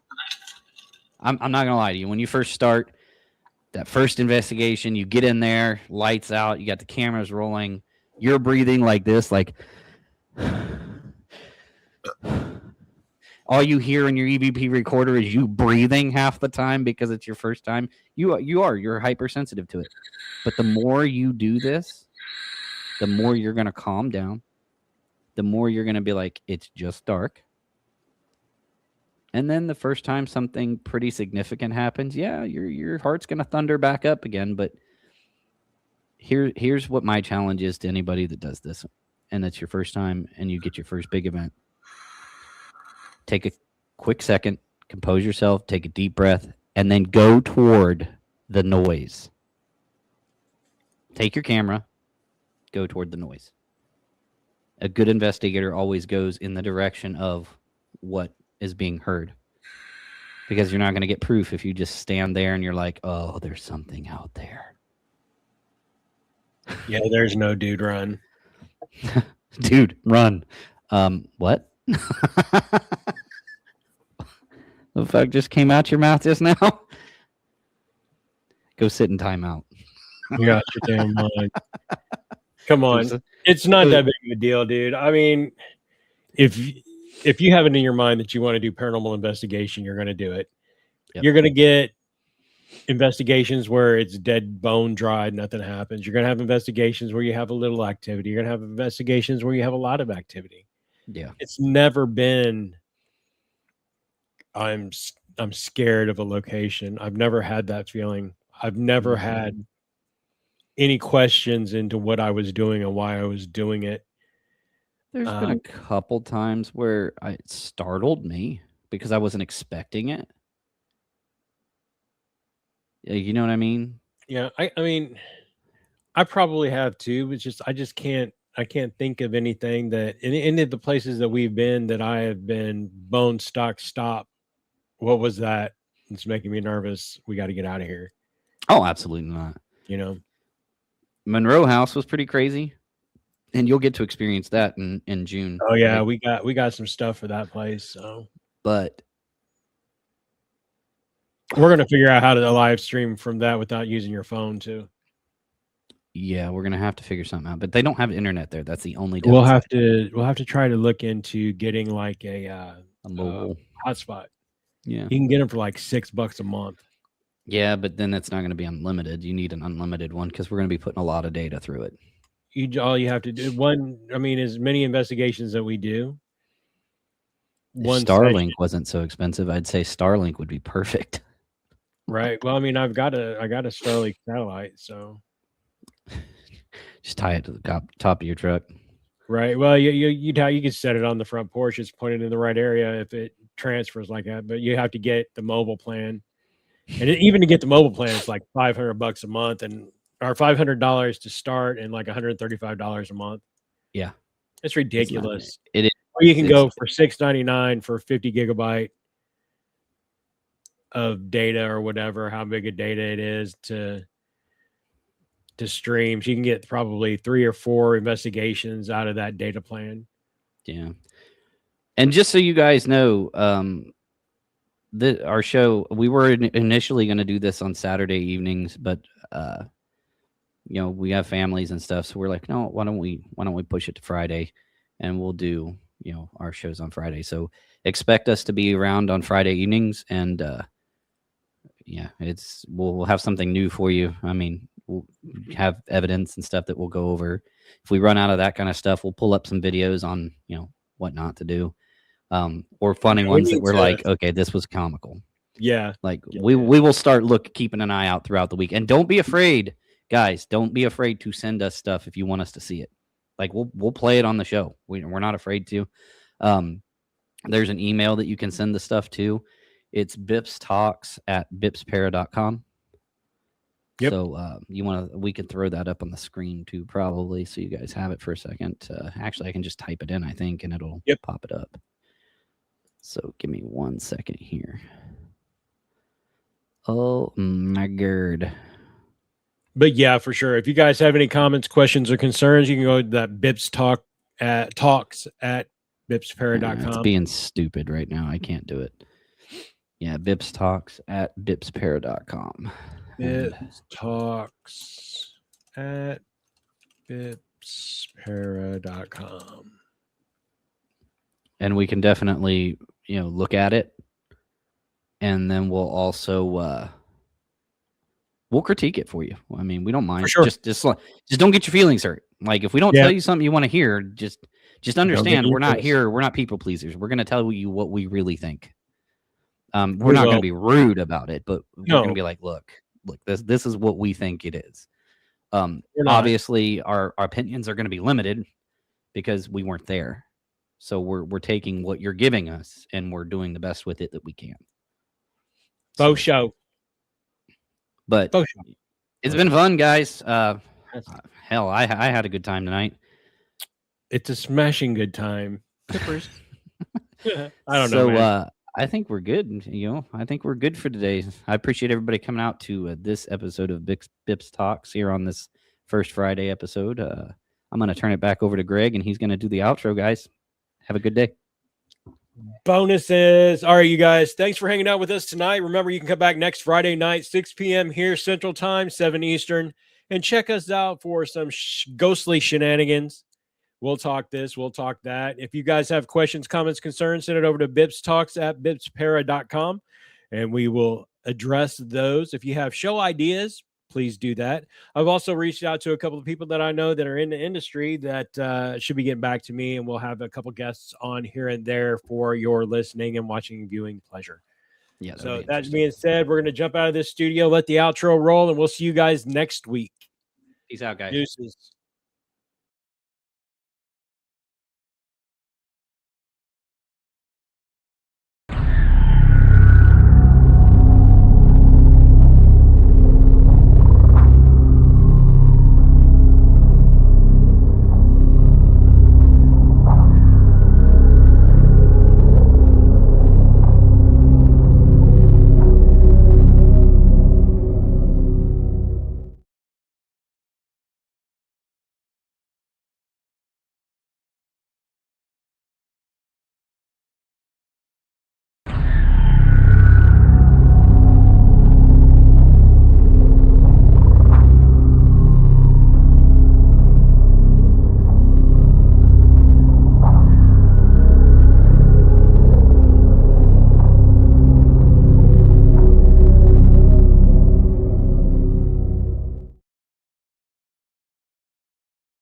Speaker 2: I'm not gonna lie to you. When you first start that first investigation, you get in there, lights out, you got the cameras rolling, you're breathing like this, like all you hear in your EVP recorder is you breathing half the time because it's your first time. You're hypersensitive to it. But the more you do this, the more you're going to calm down. The more you're going to be like, it's just dark. And then the first time something pretty significant happens, yeah, your heart's going to thunder back up again. But here's what my challenge is to anybody that does this, and it's your first time and you get your first big event. Take a quick second, compose yourself, take a deep breath, and then go toward the noise. Take your camera, go toward the noise. A good investigator always goes in the direction of what is being heard. Because you're not going to get proof if you just stand there and you're like, oh, there's something out there.
Speaker 1: Yeah, there's no dude run.
Speaker 2: Dude, run. What? The fuck just came out your mouth just now? Go sit in timeout.
Speaker 1: You got your damn mind. Come on. It's not that big of a deal, dude. I mean, if you have it in your mind that you want to do paranormal investigation, you're going to do it. Yep. You're going to get investigations where it's dead bone dried, nothing happens. You're going to have investigations where you have a little activity. You're going to have investigations where you have a lot of activity.
Speaker 2: Yeah.
Speaker 1: It's never been I'm scared of a location. I've never had that feeling. I've never had any questions into what I was doing and why I was doing it.
Speaker 2: There's been a couple times where it startled me because I wasn't expecting it. Yeah, you know what I mean?
Speaker 1: Yeah, I mean, I probably have too, but I can't think of anything that in any of the places that we've been that I have been bone stock stop. What was that? It's making me nervous. We got to get out of here.
Speaker 2: Oh, absolutely not.
Speaker 1: You know,
Speaker 2: Monroe House was pretty crazy, and you'll get to experience that in June.
Speaker 1: oh yeah,
Speaker 2: right?
Speaker 1: we got some stuff for that place. So,
Speaker 2: But
Speaker 1: we're gonna figure out how to live stream from that without using your phone too.
Speaker 2: yeah, we're gonna have to figure something out. But they don't have internet there. That's the only
Speaker 1: We'll
Speaker 2: downside.
Speaker 1: have to try to look into getting like a
Speaker 2: mobile.
Speaker 1: hotspot.
Speaker 2: Yeah.
Speaker 1: You can get them for like $6 a month.
Speaker 2: Yeah, but then it's not going to be unlimited. You need an unlimited one because we're going to be putting a lot of data through it.
Speaker 1: All you have to do as many investigations that we do.
Speaker 2: If Starlink wasn't so expensive, I'd say Starlink would be perfect.
Speaker 1: Right. Well, I mean, I got a Starlink satellite, so
Speaker 2: just tie it to the top of your truck.
Speaker 1: Right. Well, you can set it on the front porch. It's pointed in the right area if it transfers like that. But you have to get the mobile plan, and even to get the mobile plan, it's like $500 a month, or $500 to start, and like $135 a month.
Speaker 2: Yeah,
Speaker 1: it's ridiculous.
Speaker 2: It is.
Speaker 1: Or you can go for $6.99 for 50 gigabyte of data or whatever, how big a data it is to stream. So you can get probably 3 or 4 investigations out of that data plan.
Speaker 2: Yeah. And just so you guys know, our show, we were initially going to do this on Saturday evenings, but we have families and stuff, so we're like, no, why don't we push it to Friday, and we'll do our shows on Friday. So expect us to be around on Friday evenings, and we'll have something new for you. I mean, we'll have evidence and stuff that we'll go over. If we run out of that kind of stuff, we'll pull up some videos on what not to do, or funny ones that we're like, okay, this was comical.
Speaker 1: Yeah,
Speaker 2: we will start keeping an eye out throughout the week, and don't be afraid, guys. Don't be afraid to send us stuff if you want us to see it. Like we'll play it on the show. We're not afraid to. There's an email that you can send the stuff to. It's BIPS Talks at bipspara.com.
Speaker 1: Yep.
Speaker 2: So we can throw that up on the screen too, probably, so you guys have it for a second. Actually, I can just type it in, I think, and it'll pop it up. So give me 1 second here. Oh my god.
Speaker 1: But yeah, for sure. If you guys have any comments, questions, or concerns, you can go to that BIPS Talks at bipspara.com.
Speaker 2: It's being stupid right now. I can't do it. Yeah, BIPS Talks at bipspara.com.
Speaker 1: BIPS Talks at bipspara.com.
Speaker 2: And we can definitely, look at it. And then we'll also we'll critique it for you. I mean, we don't mind.
Speaker 1: For sure.
Speaker 2: Just don't get your feelings hurt. Like if we don't tell you something you want to hear, just understand we're not here. We're not people pleasers. We're going to tell you what we really think. We're not going to be rude about it, but we're going to be like, look, this is what we think it is. Obviously, our opinions are going to be limited because we weren't there. So we're taking what you're giving us and we're doing the best with it that we can.
Speaker 1: Faux show.
Speaker 2: But it's been fun, guys. Hell, I had a good time tonight.
Speaker 1: It's a smashing good time. Clippers. I don't
Speaker 2: know.
Speaker 1: So
Speaker 2: I think we're good. I think we're good for today. I appreciate everybody coming out to this episode of BIPS Talks here on this first Friday episode. I'm going to turn it back over to Greg, and he's going to do the outro, guys. Have a good day.
Speaker 1: Bonuses. All right, you guys. Thanks for hanging out with us tonight. Remember, you can come back next Friday night, 6 p.m. here Central Time, 7 Eastern, and check us out for some ghostly shenanigans. We'll talk this. We'll talk that. If you guys have questions, comments, concerns, send it over to BIPS Talks at bipspara.com, and we will address those. If you have show ideas, please do that. I've also reached out to a couple of people that I know that are in the industry that should be getting back to me, and we'll have a couple guests on here and there for your listening and watching and viewing pleasure.
Speaker 2: Yeah.
Speaker 1: So that being said, we're going to jump out of this studio, let the outro roll, and we'll see you guys next week.
Speaker 2: Peace out, guys.
Speaker 1: Deuces.